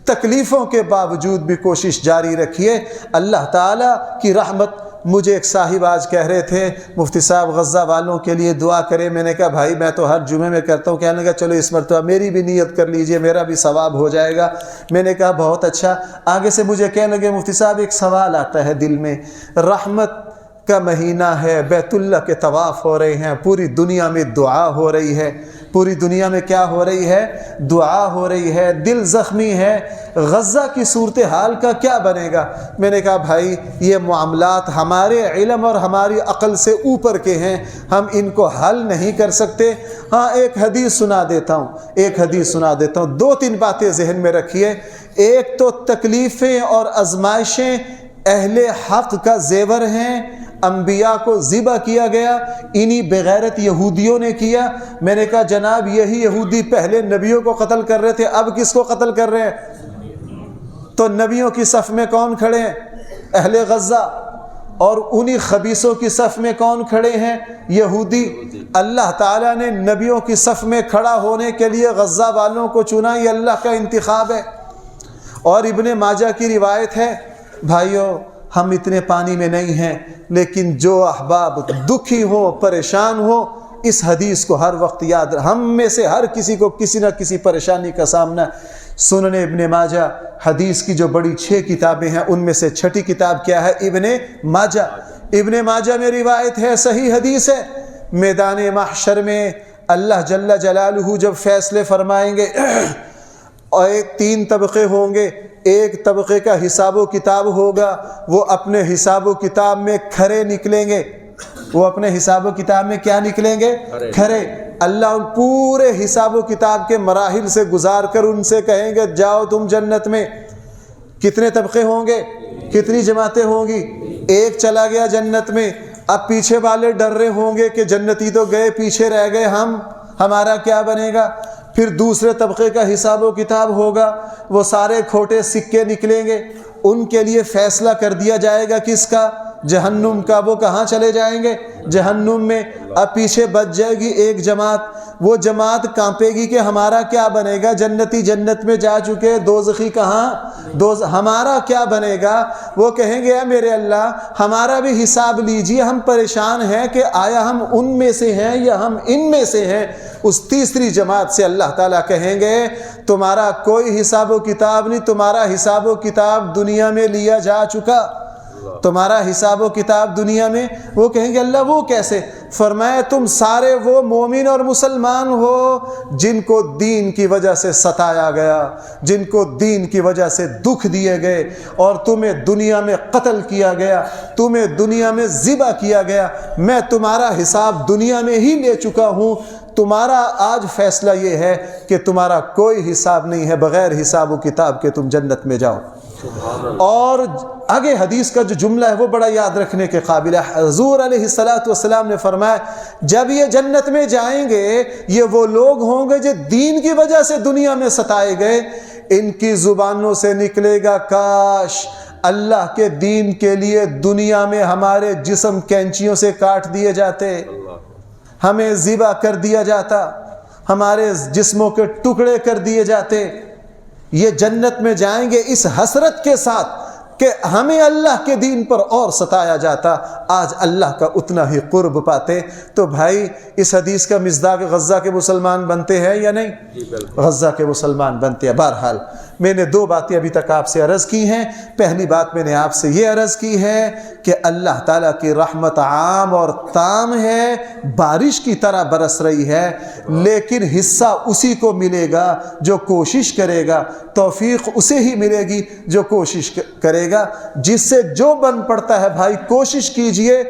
S1: تکلیفوں کے باوجود بھی کوشش جاری رکھیے. اللہ تعالیٰ کی رحمت. مجھے ایک صاحب آج کہہ رہے تھے مفتی صاحب غزہ والوں کے لیے دعا کریں. میں نے کہا بھائی میں تو ہر جمعے میں کرتا ہوں. کہنے لگا چلو اس مرتبہ میری بھی نیت کر لیجئے، میرا بھی ثواب ہو جائے گا. میں نے کہا بہت اچھا. آگے سے مجھے کہنے لگے مفتی صاحب ایک سوال آتا ہے دل میں، رحمت کا مہینہ ہے، بیت اللہ کے طواف ہو رہے ہیں، پوری دنیا میں دعا ہو رہی ہے. پوری دنیا میں کیا ہو رہی ہے؟ دعا ہو رہی ہے. دل زخمی ہے. غزہ کی صورتحال کا کیا بنے گا؟ میں نے کہا بھائی یہ معاملات ہمارے علم اور ہماری عقل سے اوپر کے ہیں، ہم ان کو حل نہیں کر سکتے. ہاں ایک حدیث سنا دیتا ہوں، 2-3 باتیں ذہن میں رکھیے. ایک تو تکلیفیں اور آزمائشیں اہل حق کا زیور ہیں، انبیاء کو ذبح کیا گیا، انہی بغیرت یہودیوں نے کیا۔ میں نے کہا جناب یہی یہودی پہلے نبیوں کو قتل کر رہے تھے، اب کس کو قتل کر رہے ہیں؟ تو نبیوں کی صف میں کون کھڑے ہیں؟ اہل غزہ، اور انہی خبیثوں کی صف میں کون کھڑے ہیں؟ یہودی۔ اللہ تعالیٰ نے نبیوں کی صف میں کھڑا ہونے کے لیے غزہ والوں کو چنا، یہ اللہ کا انتخاب ہے۔ اور ابن ماجہ کی روایت ہے، بھائیو ہم اتنے پانی میں نہیں ہیں، لیکن جو احباب دکھی ہو، پریشان ہو، اس حدیث کو ہر وقت یاد رکھ۔ ہم میں سے ہر کسی کو کسی نہ کسی پریشانی کا سامنا۔ سنن ابن ماجہ حدیث کی جو بڑی 6 کتابیں ہیں ان میں سے چھٹی کتاب کیا ہے؟ ابن ماجہ۔ ابن ماجہ میں روایت ہے، صحیح حدیث ہے، میدان محشر میں اللہ جل جلالہ جب فیصلے فرمائیں گے اور 3 طبقے ہوں گے، ایک طبقے کا حساب و کتاب ہوگا، وہ اپنے حساب و کتاب میں کھرے نکلیں گے، وہ اپنے حساب و کتاب میں کیا نکلیں گے؟ کھرے۔ اللہ پورے حساب و کتاب کے مراحل سے گزار کر ان سے کہیں گے جاؤ تم جنت میں۔ کتنے طبقے ہوں گے؟ کتنی جماعتیں ہوں گی؟ ایک چلا گیا جنت میں، اب پیچھے والے ڈر رہے ہوں گے کہ جنتی تو گئے، پیچھے رہ گئے ہمارا کیا بنے گا؟ پھر دوسرے طبقے کا حساب و کتاب ہوگا، وہ سارے کھوٹے سکے نکلیں گے، ان کے لیے فیصلہ کر دیا جائے گا کس کا؟ جہنم کا۔ وہ کہاں چلے جائیں گے؟ جہنم میں۔ اب پیچھے بچ جائے گی ایک جماعت، وہ جماعت کانپے گی کہ ہمارا کیا بنے گا؟ جنتی جنت میں جا چکے، دوزخی کہاں؟ ہمارا کیا بنے گا؟ وہ کہیں گے اے میرے اللہ ہمارا بھی حساب لیجیے، ہم پریشان ہیں کہ آیا ہم ان میں سے ہیں یا ہم ان میں سے ہیں۔ اس تیسری جماعت سے اللہ تعالیٰ کہیں گے تمہارا کوئی حساب و کتاب نہیں، تمہارا حساب و کتاب دنیا میں لیا جا چکا، تمہارا حساب و کتاب دنیا میں۔ وہ کہیں گے اللہ وہ کیسے؟ فرمایا تم سارے وہ مومن اور مسلمان ہو جن کو دین کی وجہ سے ستایا گیا، جن کو دین کی وجہ سے دکھ دیے گئے، اور تمہیں دنیا میں قتل کیا گیا، تمہیں دنیا میں ذبح کیا گیا، میں تمہارا حساب دنیا میں ہی لے چکا ہوں۔ تمہارا آج فیصلہ یہ ہے کہ تمہارا کوئی حساب نہیں ہے، بغیر حساب و کتاب کے تم جنت میں جاؤ۔ اور آگے حدیث کا جو جملہ ہے وہ بڑا یاد رکھنے کے قابل ہے۔ حضور علیہ السلام نے فرمایا جب یہ جنت میں جائیں گے یہ وہ لوگ ہوں گے جو دین کی وجہ سے دنیا میں ستائے گئے، ان کی زبانوں سے نکلے گا کاش اللہ کے دین کے لیے دنیا میں ہمارے جسم کینچیوں سے کاٹ دیے جاتے، ہمیں ذبح کر دیا جاتا، ہمارے جسموں کے ٹکڑے کر دیے جاتے۔ یہ جنت میں جائیں گے اس حسرت کے ساتھ کہ ہمیں اللہ کے دین پر اور ستایا جاتا، آج اللہ کا اتنا ہی قرب پاتے۔ تو بھائی اس حدیث کا مصداق غزہ کے مسلمان بنتے ہیں یا نہیں؟ غزہ کے مسلمان بنتے ہیں۔ بہرحال میں نے 2 باتیں ابھی تک آپ سے عرض کی ہیں۔ پہلی بات میں نے آپ سے یہ عرض کی ہے کہ اللہ تعالیٰ کی رحمت عام اور تام ہے، بارش کی طرح برس رہی ہے، لیکن حصہ اسی کو ملے گا جو کوشش کرے گا، توفیق اسے ہی ملے گی جو کوشش کرے گا۔ جس سے جو بن پڑتا ہے بھائی کوشش کیجئے،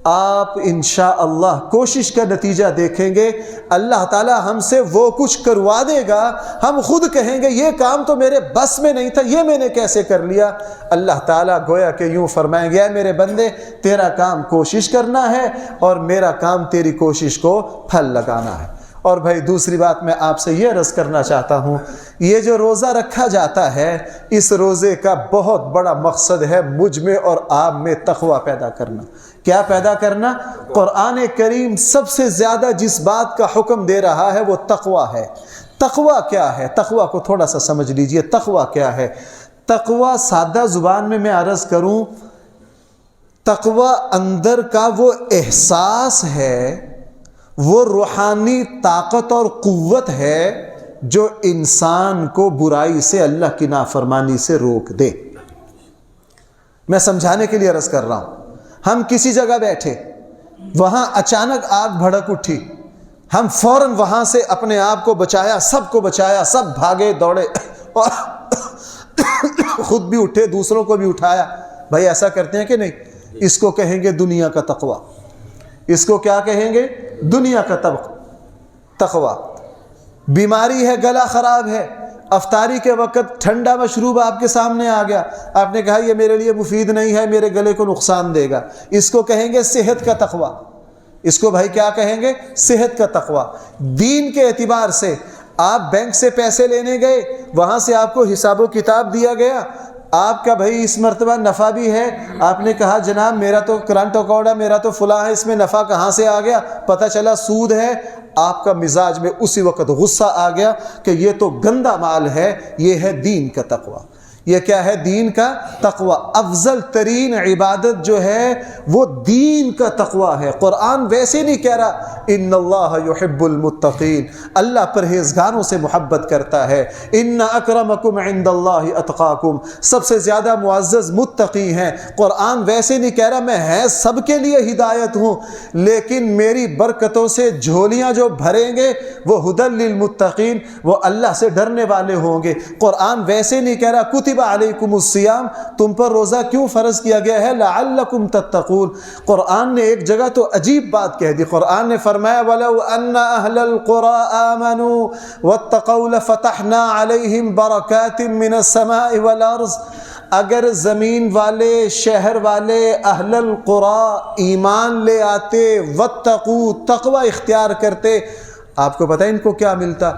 S1: آپ انشاءاللہ کوشش کا نتیجہ دیکھیں گے۔ اللہ تعالیٰ ہم سے وہ کچھ کروا دے گا، ہم خود کہیں گے یہ کام تو میرے بس میں نہیں تھا، یہ میں نے کیسے کر لیا۔ اللہ تعالیٰ گویا کہ یوں فرمائیں گے اے میرے بندے تیرا کام کوشش کرنا ہے اور میرا کام تیری کوشش کو پھل لگانا ہے۔ اور بھائی دوسری بات میں آپ سے یہ عرض کرنا چاہتا ہوں، یہ جو روزہ رکھا جاتا ہے اس روزے کا بہت بڑا مقصد ہے مجھ میں اور آپ میں تقوی پیدا کرنا۔ کیا پیدا کرنا؟ قرآن کریم سب سے زیادہ جس بات کا حکم دے رہا ہے وہ تقوی ہے۔ تقوی کیا ہے؟ تقوی کو تھوڑا سا سمجھ لیجئے۔ تقوی کیا ہے؟ تقوی سادہ زبان میں عرض کروں، تقوی اندر کا وہ احساس ہے، وہ روحانی طاقت اور قوت ہے جو انسان کو برائی سے، اللہ کی نافرمانی سے روک دے۔ میں سمجھانے کے لیے عرض کر رہا ہوں، ہم کسی جگہ بیٹھے، وہاں اچانک آگ بھڑک اٹھی، ہم فوراً وہاں سے اپنے آپ کو بچایا، سب کو بچایا، سب بھاگے دوڑے اور خود بھی اٹھے، دوسروں کو بھی اٹھایا۔ بھائی ایسا کرتے ہیں کہ نہیں؟ اس کو کہیں گے دنیا کا تقوی۔ اس کو کیا کہیں گے؟ دنیا کا تقوی۔ بیماری ہے، گلا خراب ہے، افطاری کے وقت ٹھنڈا مشروب آپ کے سامنے آ گیا، آپ نے کہا یہ میرے لیے مفید نہیں ہے، میرے گلے کو نقصان دے گا، اس کو کہیں گے صحت کا تقویٰ۔ اس کو بھائی کیا کہیں گے؟ صحت کا تقویٰ۔ دین کے اعتبار سے آپ بینک سے پیسے لینے گئے، وہاں سے آپ کو حساب و کتاب دیا گیا، آپ کا بھائی اس مرتبہ نفع بھی ہے، آپ نے کہا جناب میرا تو کرنٹ اکاؤنٹ ہے، میرا تو فلاں ہے، اس میں نفع کہاں سے آ گیا؟ پتہ چلا سود ہے۔ آپ کا مزاج میں اسی وقت غصہ آ گیا کہ یہ تو گندا مال ہے۔ یہ ہے دین کا تقویٰ۔ یہ کیا ہے؟ دین کا تقویٰ۔ افضل ترین عبادت جو ہے وہ دین کا تقویٰ ہے۔ قرآن ویسے نہیں کہہ رہا ان اللہ یحب المتقین، اللہ پرہیزگاروں سے محبت کرتا ہے۔ ان اکرمکم عند اللہ اتقاکم، سب سے زیادہ معزز متقی ہیں۔ قرآن ویسے نہیں کہہ رہا میں ہے سب کے لیے ہدایت ہوں، لیکن میری برکتوں سے جھولیاں جو بھریں گے وہ ھدی للمتقین، وہ اللہ سے ڈرنے والے ہوں گے۔ قرآن ویسے نہیں کہہ رہا کتب علیکم الصیام، تم پر روزہ کیوں فرض کیا گیا ہے؟ لعلکم تتقون۔ قرآن نے ایک جگہ تو عجیب بات کہہ دی، قرآن نے فرمایا وَلَوْ أَنَّ أَهْلَ الْقُرَىٰ آمَنُوا وَاتَّقَوْا لَفَتَحْنَا عَلَيْهِمْ بَرَكَاتٍ مِّنَ السَّمَاءِ وَالْأَرْضِ۔ اگر زمین والے، شہر والے، اہل القرى ایمان لے آتے، واتقوا، تقوی اختیار کرتے، آپ کو پتہ ہے ان کو کیا ملتا؟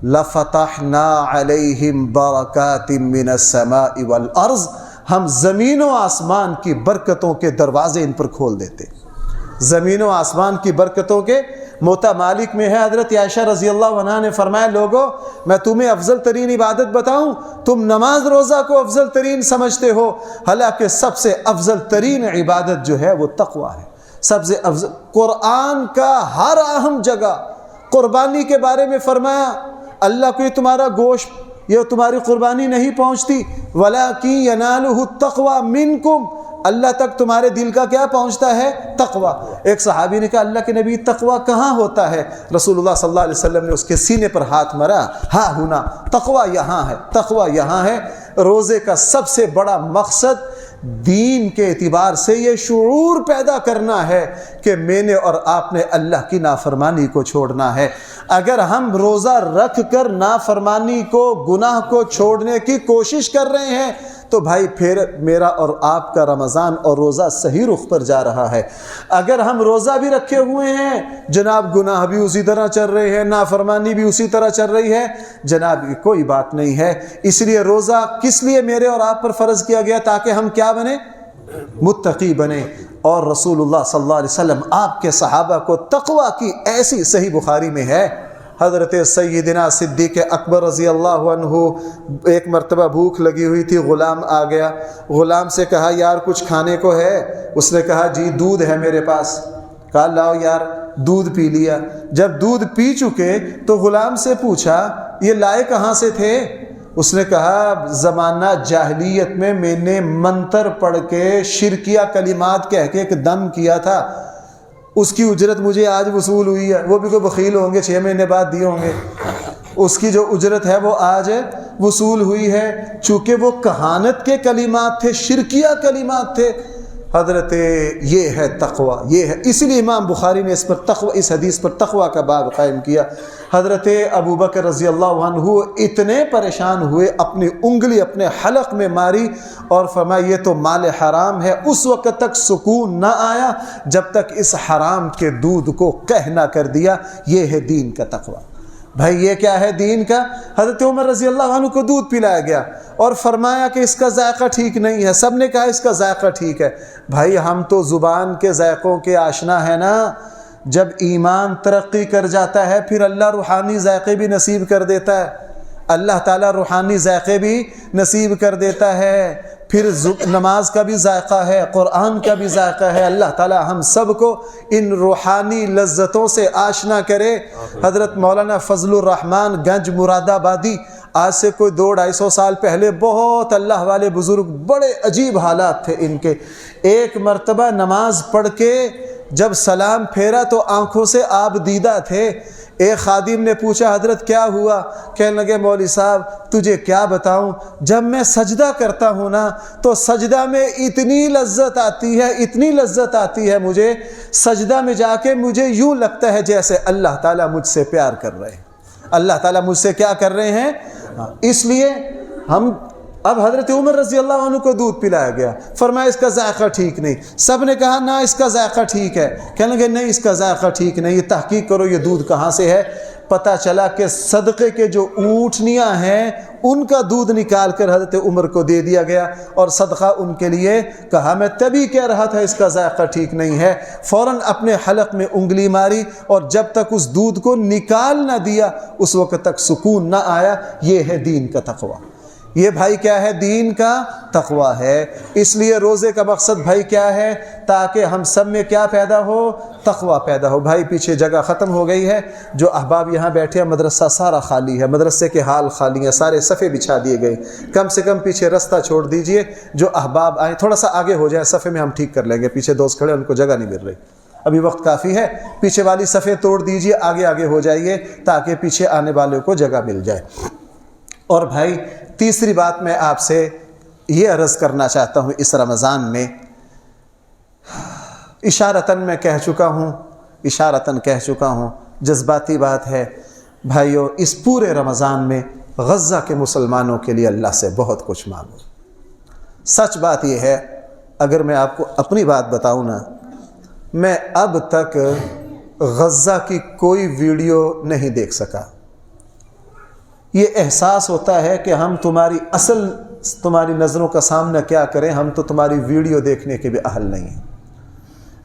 S1: لَفَتَحْنَا عَلَيْهِمْ بَرَكَاتٍ مِّنَ السَّمَاءِ وَالْأَرْضِ، ہم زمین و آسمان کی برکتوں کے دروازے ان پر کھول دیتے۔ زمین و آسمان کی برکتوں کے موتا مالک میں ہے، حضرت عائشہ رضی اللہ عنہا نے فرمایا لوگو میں تمہیں افضل ترین عبادت بتاؤں، تم نماز روزہ کو افضل ترین سمجھتے ہو، حالانکہ سب سے افضل ترین عبادت جو ہے وہ تقویٰ ہے۔ سب سے افضل، قرآن کا ہر اہم جگہ قربانی کے بارے میں فرمایا اللہ کو یہ تمہارا گوشت، یہ تمہاری قربانی نہیں پہنچتی، وَلَٰكِن يَنَالُهُ التَّقْوَىٰ مِنْكُمْ، اللہ تک تمہارے دل کا کیا پہنچتا ہے؟ تقویٰ۔ ایک صحابی نے کہا اللہ کے نبی تقویٰ کہاں ہوتا ہے؟ رسول اللہ صلی اللہ علیہ وسلم نے اس کے سینے پر ہاتھ مارا، ہاں ہونا، تقویٰ یہاں ہے، تقویٰ یہاں ہے۔ روزے کا سب سے بڑا مقصد دین کے اعتبار سے یہ شعور پیدا کرنا ہے کہ میں نے اور آپ نے اللہ کی نافرمانی کو چھوڑنا ہے۔ اگر ہم روزہ رکھ کر نافرمانی کو، گناہ کو چھوڑنے کی کوشش کر رہے ہیں تو بھائی پھر میرا اور آپ کا رمضان اور روزہ صحیح رخ پر جا رہا ہے۔ اگر ہم روزہ بھی رکھے ہوئے ہیں جناب، گناہ بھی اسی طرح چل رہے ہیں، نافرمانی بھی اسی طرح چل رہی ہے جناب، کوئی بات نہیں ہے۔ اس لیے روزہ کس لیے میرے اور آپ پر فرض کیا گیا؟ تاکہ ہم کیا بنیں؟ متقی بنیں۔ اور رسول اللہ صلی اللہ علیہ وسلم آپ کے صحابہ کو تقویٰ کی ایسی، صحیح بخاری میں ہے، حضرت سیدنا صدیق اکبر رضی اللہ عنہ ایک مرتبہ بھوک لگی ہوئی تھی، غلام آ گیا، غلام سے کہا یار کچھ کھانے کو ہے؟ اس نے کہا جی دودھ ہے میرے پاس۔ کہا لاؤ یار، دودھ پی لیا۔ جب دودھ پی چکے تو غلام سے پوچھا یہ لائے کہاں سے تھے؟ اس نے کہا زمانہ جاہلیت میں نے منتر پڑھ کے شرکیہ کلمات کہہ کے ایک دم کیا تھا، اس کی اجرت مجھے آج وصول ہوئی ہے۔ وہ بھی کوئی بخیل ہوں گے، 6 مہینے بعد دیے ہوں گے، اس کی جو اجرت ہے وہ آج وصول ہوئی ہے، چونکہ وہ کہانت کے کلمات تھے، شرکیہ کلمات تھے۔ حضرت یہ ہے تقویٰ، یہ ہے، اس لیے امام بخاری نے اس پر تقویٰ، اس حدیث پر تقویٰ کا باب قائم کیا۔ حضرت ابو بکر رضی اللہ عنہ اتنے پریشان ہوئے، اپنی انگلی اپنے حلق میں ماری اور فرمایا یہ تو مال حرام ہے۔ اس وقت تک سکون نہ آیا جب تک اس حرام کے دودھ کو قح نہ کر دیا۔ یہ ہے دین کا تقویٰ۔ بھائی یہ کیا ہے دین کا؟ حضرت عمر رضی اللہ عنہ کو دودھ پلایا گیا اور فرمایا کہ اس کا ذائقہ ٹھیک نہیں ہے، سب نے کہا اس کا ذائقہ ٹھیک ہے۔ بھائی ہم تو زبان کے ذائقوں کے آشنا ہے نا، جب ایمان ترقی کر جاتا ہے پھر اللہ روحانی ذائقے بھی نصیب کر دیتا ہے، اللہ تعالیٰ روحانی ذائقے بھی نصیب کر دیتا ہے۔ پھر نماز کا بھی ذائقہ ہے، قرآن کا بھی ذائقہ ہے۔ اللہ تعالیٰ ہم سب کو ان روحانی لذتوں سے آشنا کرے۔ حضرت مولانا فضل الرحمن گنج مراد آبادی، آج سے کوئی 200-250 سال پہلے بہت اللہ والے بزرگ، بڑے عجیب حالات تھے ان کے۔ ایک مرتبہ نماز پڑھ کے جب سلام پھیرا تو آنکھوں سے آب دیدہ تھے۔ ایک خادم نے پوچھا حضرت کیا ہوا؟ کہنے لگے مولوی صاحب تجھے کیا بتاؤں، جب میں سجدہ کرتا ہوں نا تو سجدہ میں اتنی لذت آتی ہے، اتنی لذت آتی ہے مجھے، سجدہ میں جا کے مجھے یوں لگتا ہے جیسے اللہ تعالیٰ مجھ سے پیار کر رہے ہیں۔ اللہ تعالیٰ مجھ سے کیا کر رہے ہیں؟ اس لیے ہم اب حضرت عمر رضی اللہ عنہ کو دودھ پلایا گیا، فرمایا اس کا ذائقہ ٹھیک نہیں، سب نے کہا نہ اس کا ذائقہ ٹھیک ہے، کہنے لگے نہیں اس کا ذائقہ ٹھیک نہیں، یہ تحقیق کرو یہ دودھ کہاں سے ہے۔ پتہ چلا کہ صدقے کے جو اونٹنیاں ہیں ان کا دودھ نکال کر حضرت عمر کو دے دیا گیا، اور صدقہ ان کے لیے کہا۔ میں تبھی کہہ رہا تھا اس کا ذائقہ ٹھیک نہیں ہے، فوراً اپنے حلق میں انگلی ماری، اور جب تک اس دودھ کو نکال نہ دیا اس وقت تک سکون نہ آیا۔ یہ ہے دین کا تقوی، یہ بھائی کیا ہے؟ دین کا تقوی ہے۔ اس لیے روزے کا مقصد بھائی کیا ہے؟ تاکہ ہم سب میں کیا پیدا ہو؟ تقوی پیدا ہو۔ بھائی پیچھے جگہ ختم ہو گئی ہے، جو احباب یہاں بیٹھے ہیں مدرسہ سارا خالی ہے، مدرسے کے حال خالی ہیں، سارے صفے بچھا دیے گئے، کم سے کم پیچھے رستہ چھوڑ دیجئے، جو احباب آئیں تھوڑا سا آگے ہو جائیں، صفے میں ہم ٹھیک کر لیں گے، پیچھے دوست کھڑے ان کو جگہ نہیں مل رہی، ابھی وقت کافی ہے، پیچھے والی صفے توڑ دیجئے، آگے آگے ہو جائیے تاکہ پیچھے آنے والوں کو جگہ مل جائے۔ اور بھائی تیسری بات میں آپ سے یہ عرض کرنا چاہتا ہوں، اس رمضان میں اشارتاً میں کہہ چکا ہوں، جذباتی بات ہے بھائیو، اس پورے رمضان میں غزہ کے مسلمانوں کے لیے اللہ سے بہت کچھ مانگو۔ سچ بات یہ ہے، اگر میں آپ کو اپنی بات بتاؤں نا، میں اب تک غزہ کی کوئی ویڈیو نہیں دیکھ سکا۔ یہ احساس ہوتا ہے کہ ہم تمہاری نظروں کا سامنا کیا کریں، ہم تو تمہاری ویڈیو دیکھنے کے بھی اہل نہیں ہیں۔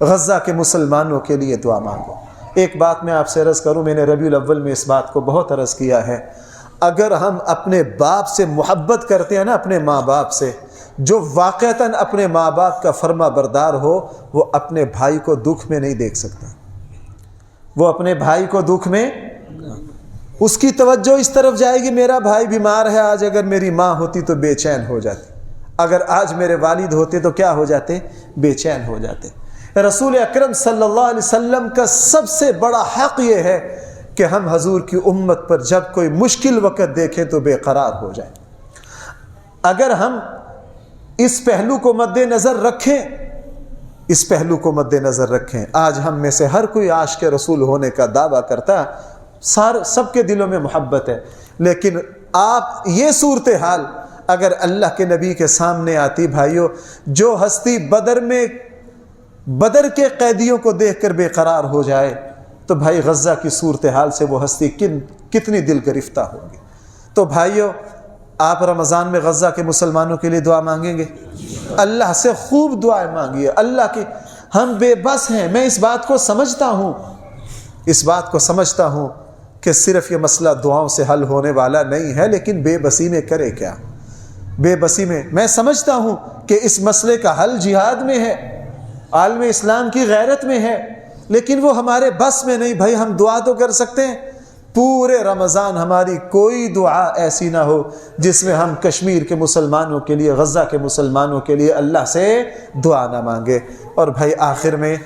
S1: غزہ کے مسلمانوں کے لیے دعا مانگو۔ ایک بات میں آپ سے عرض کروں، میں نے ربیع الاول میں اس بات کو بہت عرض کیا ہے، اگر ہم اپنے باپ سے محبت کرتے ہیں نا، اپنے ماں باپ سے، جو واقعتاً اپنے ماں باپ کا فرما بردار ہو، وہ اپنے بھائی کو دکھ میں نہیں دیکھ سکتا، وہ اپنے بھائی کو دکھ میں، اس کی توجہ اس طرف جائے گی، میرا بھائی بیمار ہے، آج اگر میری ماں ہوتی تو بے چین ہو جاتی، اگر آج میرے والد ہوتے تو کیا ہو جاتے؟ بے چین ہو جاتے۔ رسول اکرم صلی اللہ علیہ وسلم کا سب سے بڑا حق یہ ہے کہ ہم حضور کی امت پر جب کوئی مشکل وقت دیکھیں تو بے قرار ہو جائیں۔ اگر ہم اس پہلو کو مد نظر رکھیں، آج ہم میں سے ہر کوئی عاشق رسول ہونے کا دعویٰ کرتا، سب کے دلوں میں محبت ہے، لیکن آپ یہ صورتحال اگر اللہ کے نبی کے سامنے آتی بھائیوں، جو ہستی بدر کے قیدیوں کو دیکھ کر بے قرار ہو جائے، تو بھائی غزہ کی صورتحال سے وہ ہستی کتنی دل گرفتہ ہوگی۔ تو بھائیوں، آپ رمضان میں غزہ کے مسلمانوں کے لیے دعا مانگیں گے؟ اللہ سے خوب دعائیں مانگیے، اللہ کی، ہم بے بس ہیں۔ میں اس بات کو سمجھتا ہوں کہ صرف یہ مسئلہ دعاؤں سے حل ہونے والا نہیں ہے، لیکن بے بسی میں کرے کیا؟ بے بسی میں سمجھتا ہوں کہ اس مسئلے کا حل جہاد میں ہے، عالم اسلام کی غیرت میں ہے، لیکن وہ ہمارے بس میں نہیں۔ بھائی ہم دعا تو کر سکتے ہیں، پورے رمضان ہماری کوئی دعا ایسی نہ ہو جس میں ہم کشمیر کے مسلمانوں کے لیے، غزہ کے مسلمانوں کے لیے اللہ سے دعا نہ مانگے۔ اور بھائی آخر میں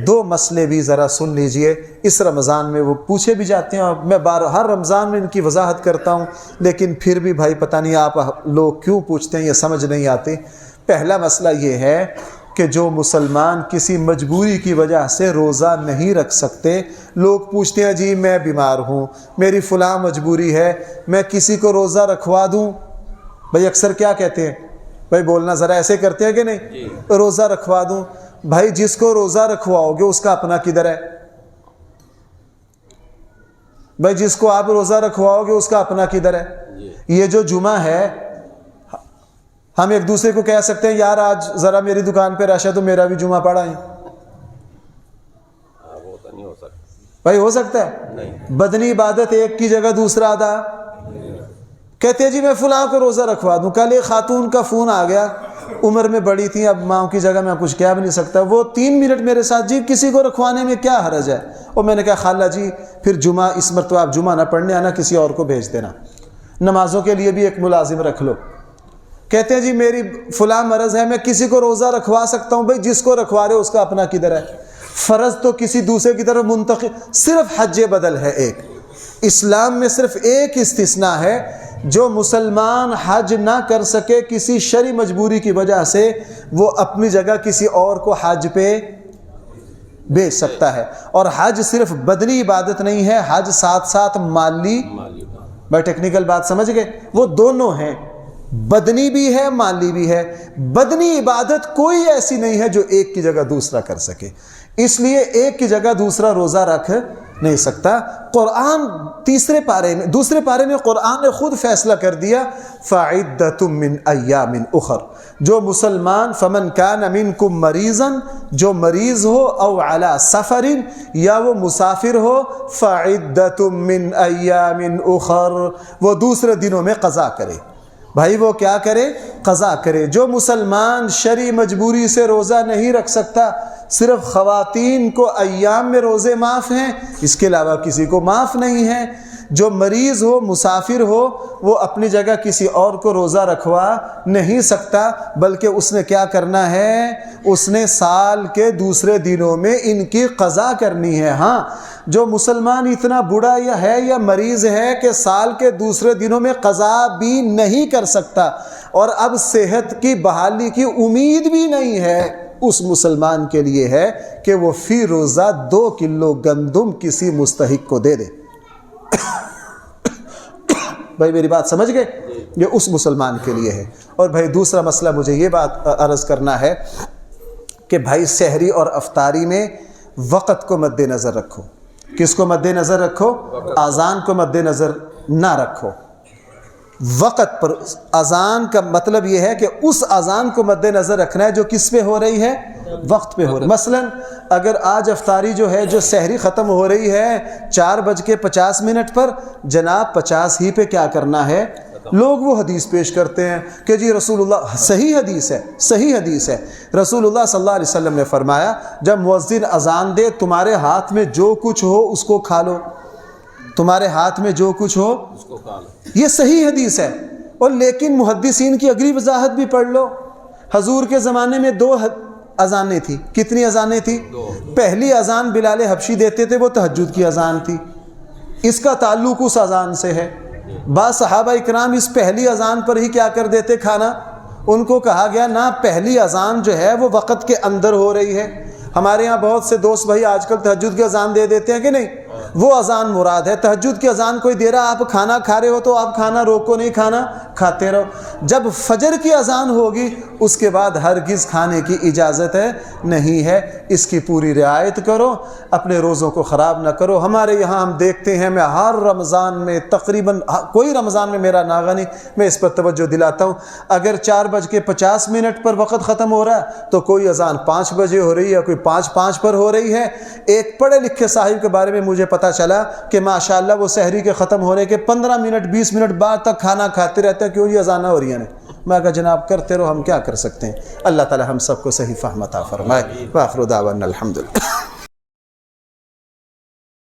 S1: 2 مسئلے بھی ذرا سن لیجئے، اس رمضان میں وہ پوچھے بھی جاتے ہیں، اور میں ہر رمضان میں ان کی وضاحت کرتا ہوں، لیکن پھر بھی بھائی پتہ نہیں آپ لوگ کیوں پوچھتے ہیں، یہ سمجھ نہیں آتی۔ پہلا مسئلہ یہ ہے کہ جو مسلمان کسی مجبوری کی وجہ سے روزہ نہیں رکھ سکتے، لوگ پوچھتے ہیں جی میں بیمار ہوں، میری فلاں مجبوری ہے، میں کسی کو روزہ رکھوا دوں؟ بھائی اکثر کیا کہتے ہیں؟ بھائی بولنا ذرا ایسے کرتے ہیں کہ نہیں؟ روزہ رکھوا دوں؟ بھائی جس کو روزہ رکھواؤ گے اس کا اپنا کدھر ہے؟ بھائی جس کو آپ روزہ رکھواؤ گے اس کا اپنا کدھر ہے؟ یہ جو جمعہ ہے، ہم ایک دوسرے کو کہہ سکتے ہیں یار آج ذرا میری دکان پہ رش ہے تو میرا بھی جمعہ پڑھائیں؟ بھائی ہو سکتا ہے؟ بدنی عبادت ایک کی جگہ دوسرا ادا۔ کہتے ہیں جی میں فلاں کو روزہ رکھوا دوں۔ کل ایک خاتون کا فون آ گیا، عمر میں بڑی تھی، اب ماں کی جگہ میں کچھ کہہ بھی نہیں سکتا، وہ 3 منٹ میرے ساتھ، جی کسی کو رکھوانے میں کیا حرج ہے؟ اور میں نے کہا خالہ جی پھر جمعہ اس مرتبہ آپ جمعہ نہ پڑھنے آنا، کسی اور کو بھیج دینا، نمازوں کے لیے بھی ایک ملازم رکھ لو۔ کہتے ہیں جی میری فلاں مرض ہے، میں کسی کو روزہ رکھوا سکتا ہوں۔ بھائی جس کو رکھوا رہے اس کا اپنا کدھر ہے؟ فرض تو کسی دوسرے کی طرف منتقل، صرف حج بدل ہے ایک۔ اسلام میں صرف ایک استثناء ہے، جو مسلمان حج نہ کر سکے کسی شرعی مجبوری کی وجہ سے، وہ اپنی جگہ کسی اور کو حج پہ بھیج سکتا ہے۔ اور حج صرف بدنی عبادت نہیں ہے، حج ساتھ ساتھ مالی بھائی ٹیکنیکل بات سمجھ گئے؟ وہ دونوں ہیں، بدنی بھی ہے مالی بھی ہے۔ بدنی عبادت کوئی ایسی نہیں ہے جو ایک کی جگہ دوسرا کر سکے، اس لیے ایک کی جگہ دوسرا روزہ رکھ نہیں سکتا۔ قرآن دوسرے پارے میں قرآن نے خود فیصلہ کر دیا، فَعِدَّةٌ مِّنْ أَيَّامٍ أُخَرَ، جو مسلمان فَمَنْ كَانَ مِنْكُمْ مَرِيضًا، جو مریض ہو، او عَلَى سَفَرٍ، یا وہ مسافر ہو، فَعِدَّةٌ مِّنْ أَيَّامٍ أُخَرَ، وہ دوسرے دنوں میں قضا کرے۔ بھائی وہ کیا کرے؟ قضا کرے۔ جو مسلمان شرعی مجبوری سے روزہ نہیں رکھ سکتا، صرف خواتین کو ایام میں روزے معاف ہیں، اس کے علاوہ کسی کو معاف نہیں ہے۔ جو مریض ہو، مسافر ہو، وہ اپنی جگہ کسی اور کو روزہ رکھوا نہیں سکتا، بلکہ اس نے کیا کرنا ہے؟ اس نے سال کے دوسرے دنوں میں ان کی قضا کرنی ہے۔ ہاں، جو مسلمان اتنا بوڑھا یا مریض ہے کہ سال کے دوسرے دنوں میں قضا بھی نہیں کر سکتا اور اب صحت کی بحالی کی امید بھی نہیں ہے، اس مسلمان کے لیے ہے کہ وہ فی روزہ 2 کلو گندم کسی مستحق کو دے دے۔ بھائی میری بات سمجھ گئے؟ یہ اس مسلمان کے لیے ہے۔ اور بھائی دوسرا مسئلہ مجھے یہ بات عرض کرنا ہے کہ بھائی سحری اور افطاری میں وقت کو مد نظر رکھو۔ کس کو مد نظر رکھو؟ اذان کو مد نظر نہ رکھو، وقت پر۔ اذان کا مطلب یہ ہے کہ اس اذان کو مد نظر رکھنا ہے جو کس پہ ہو رہی ہے؟ وقت پہ ہو رہی ہے۔ مثلا اگر آج افطاری جو سحری ختم ہو رہی ہے 4:50 پر، جناب 50 ہی پہ کیا کرنا ہے؟ لوگ وہ حدیث پیش کرتے ہیں کہ جی رسول اللہ، صحیح حدیث ہے، رسول اللہ صلی اللہ علیہ وسلم نے فرمایا جب مؤذن اذان دے تمہارے ہاتھ میں جو کچھ ہو اس کو کھا لو، تمہارے ہاتھ میں جو کچھ ہو اس کو کھا لو۔ یہ صحیح حدیث ہے۔ اور لیکن محدثین کی اگلی وضاحت بھی پڑھ لو۔ حضور کے زمانے میں 2 اذانیں تھیں۔ کتنی اذانیں تھیں؟ 2۔ پہلی اذان بلال حبشی دیتے تھے، وہ تہجد کی اذان تھی، اس کا تعلق اس اذان سے ہے۔ بعض صحابہ اکرام اس پہلی اذان پر ہی کیا کر دیتے کھانا؟ ان کو کہا گیا نہ، پہلی اذان جو ہے وہ وقت کے اندر ہو رہی ہے۔ ہمارے ہاں بہت سے دوست بھائی آج کل تہجد کی اذان دے دیتے ہیں کہ نہیں، وہ اذان مراد ہے۔ تہجد کی اذان کوئی دے رہا، آپ کھانا کھا رہے ہو تو آپ کھانا روکو نہیں، کھانا کھاتے رہو۔ جب فجر کی اذان ہوگی اس کے بعد ہرگز کھانے کی اجازت نہیں ہے۔ اس کی پوری رعایت کرو، اپنے روزوں کو خراب نہ کرو۔ ہمارے یہاں ہم دیکھتے ہیں، میں ہر رمضان میں تقریباً کوئی رمضان میں میرا ناغہ نہیں، میں اس پر توجہ دلاتا ہوں، اگر 4:50 پر وقت ختم ہو رہا ہے تو کوئی اذان 5 بجے ہو رہی ہے، کوئی 5:05 پر ہو رہی ہے۔ ایک پڑھے لکھے صاحب کے بارے میں مجھے پتہ چلا کہ ماشاءاللہ وہ سحری کے ختم ہونے کے 15 منٹ 20 منٹ بعد تک کھانا کھاتے رہتے ہیں، کیوں یہ اذان ہو رہی ہے؟ میں کہا جناب کرتے رہو، ہم کیا کر سکتے ہیں۔ اللہ تعالی ہم سب کو صحیح فہم عطا فرمائے۔ وآخر دعوانا الحمدللہ۔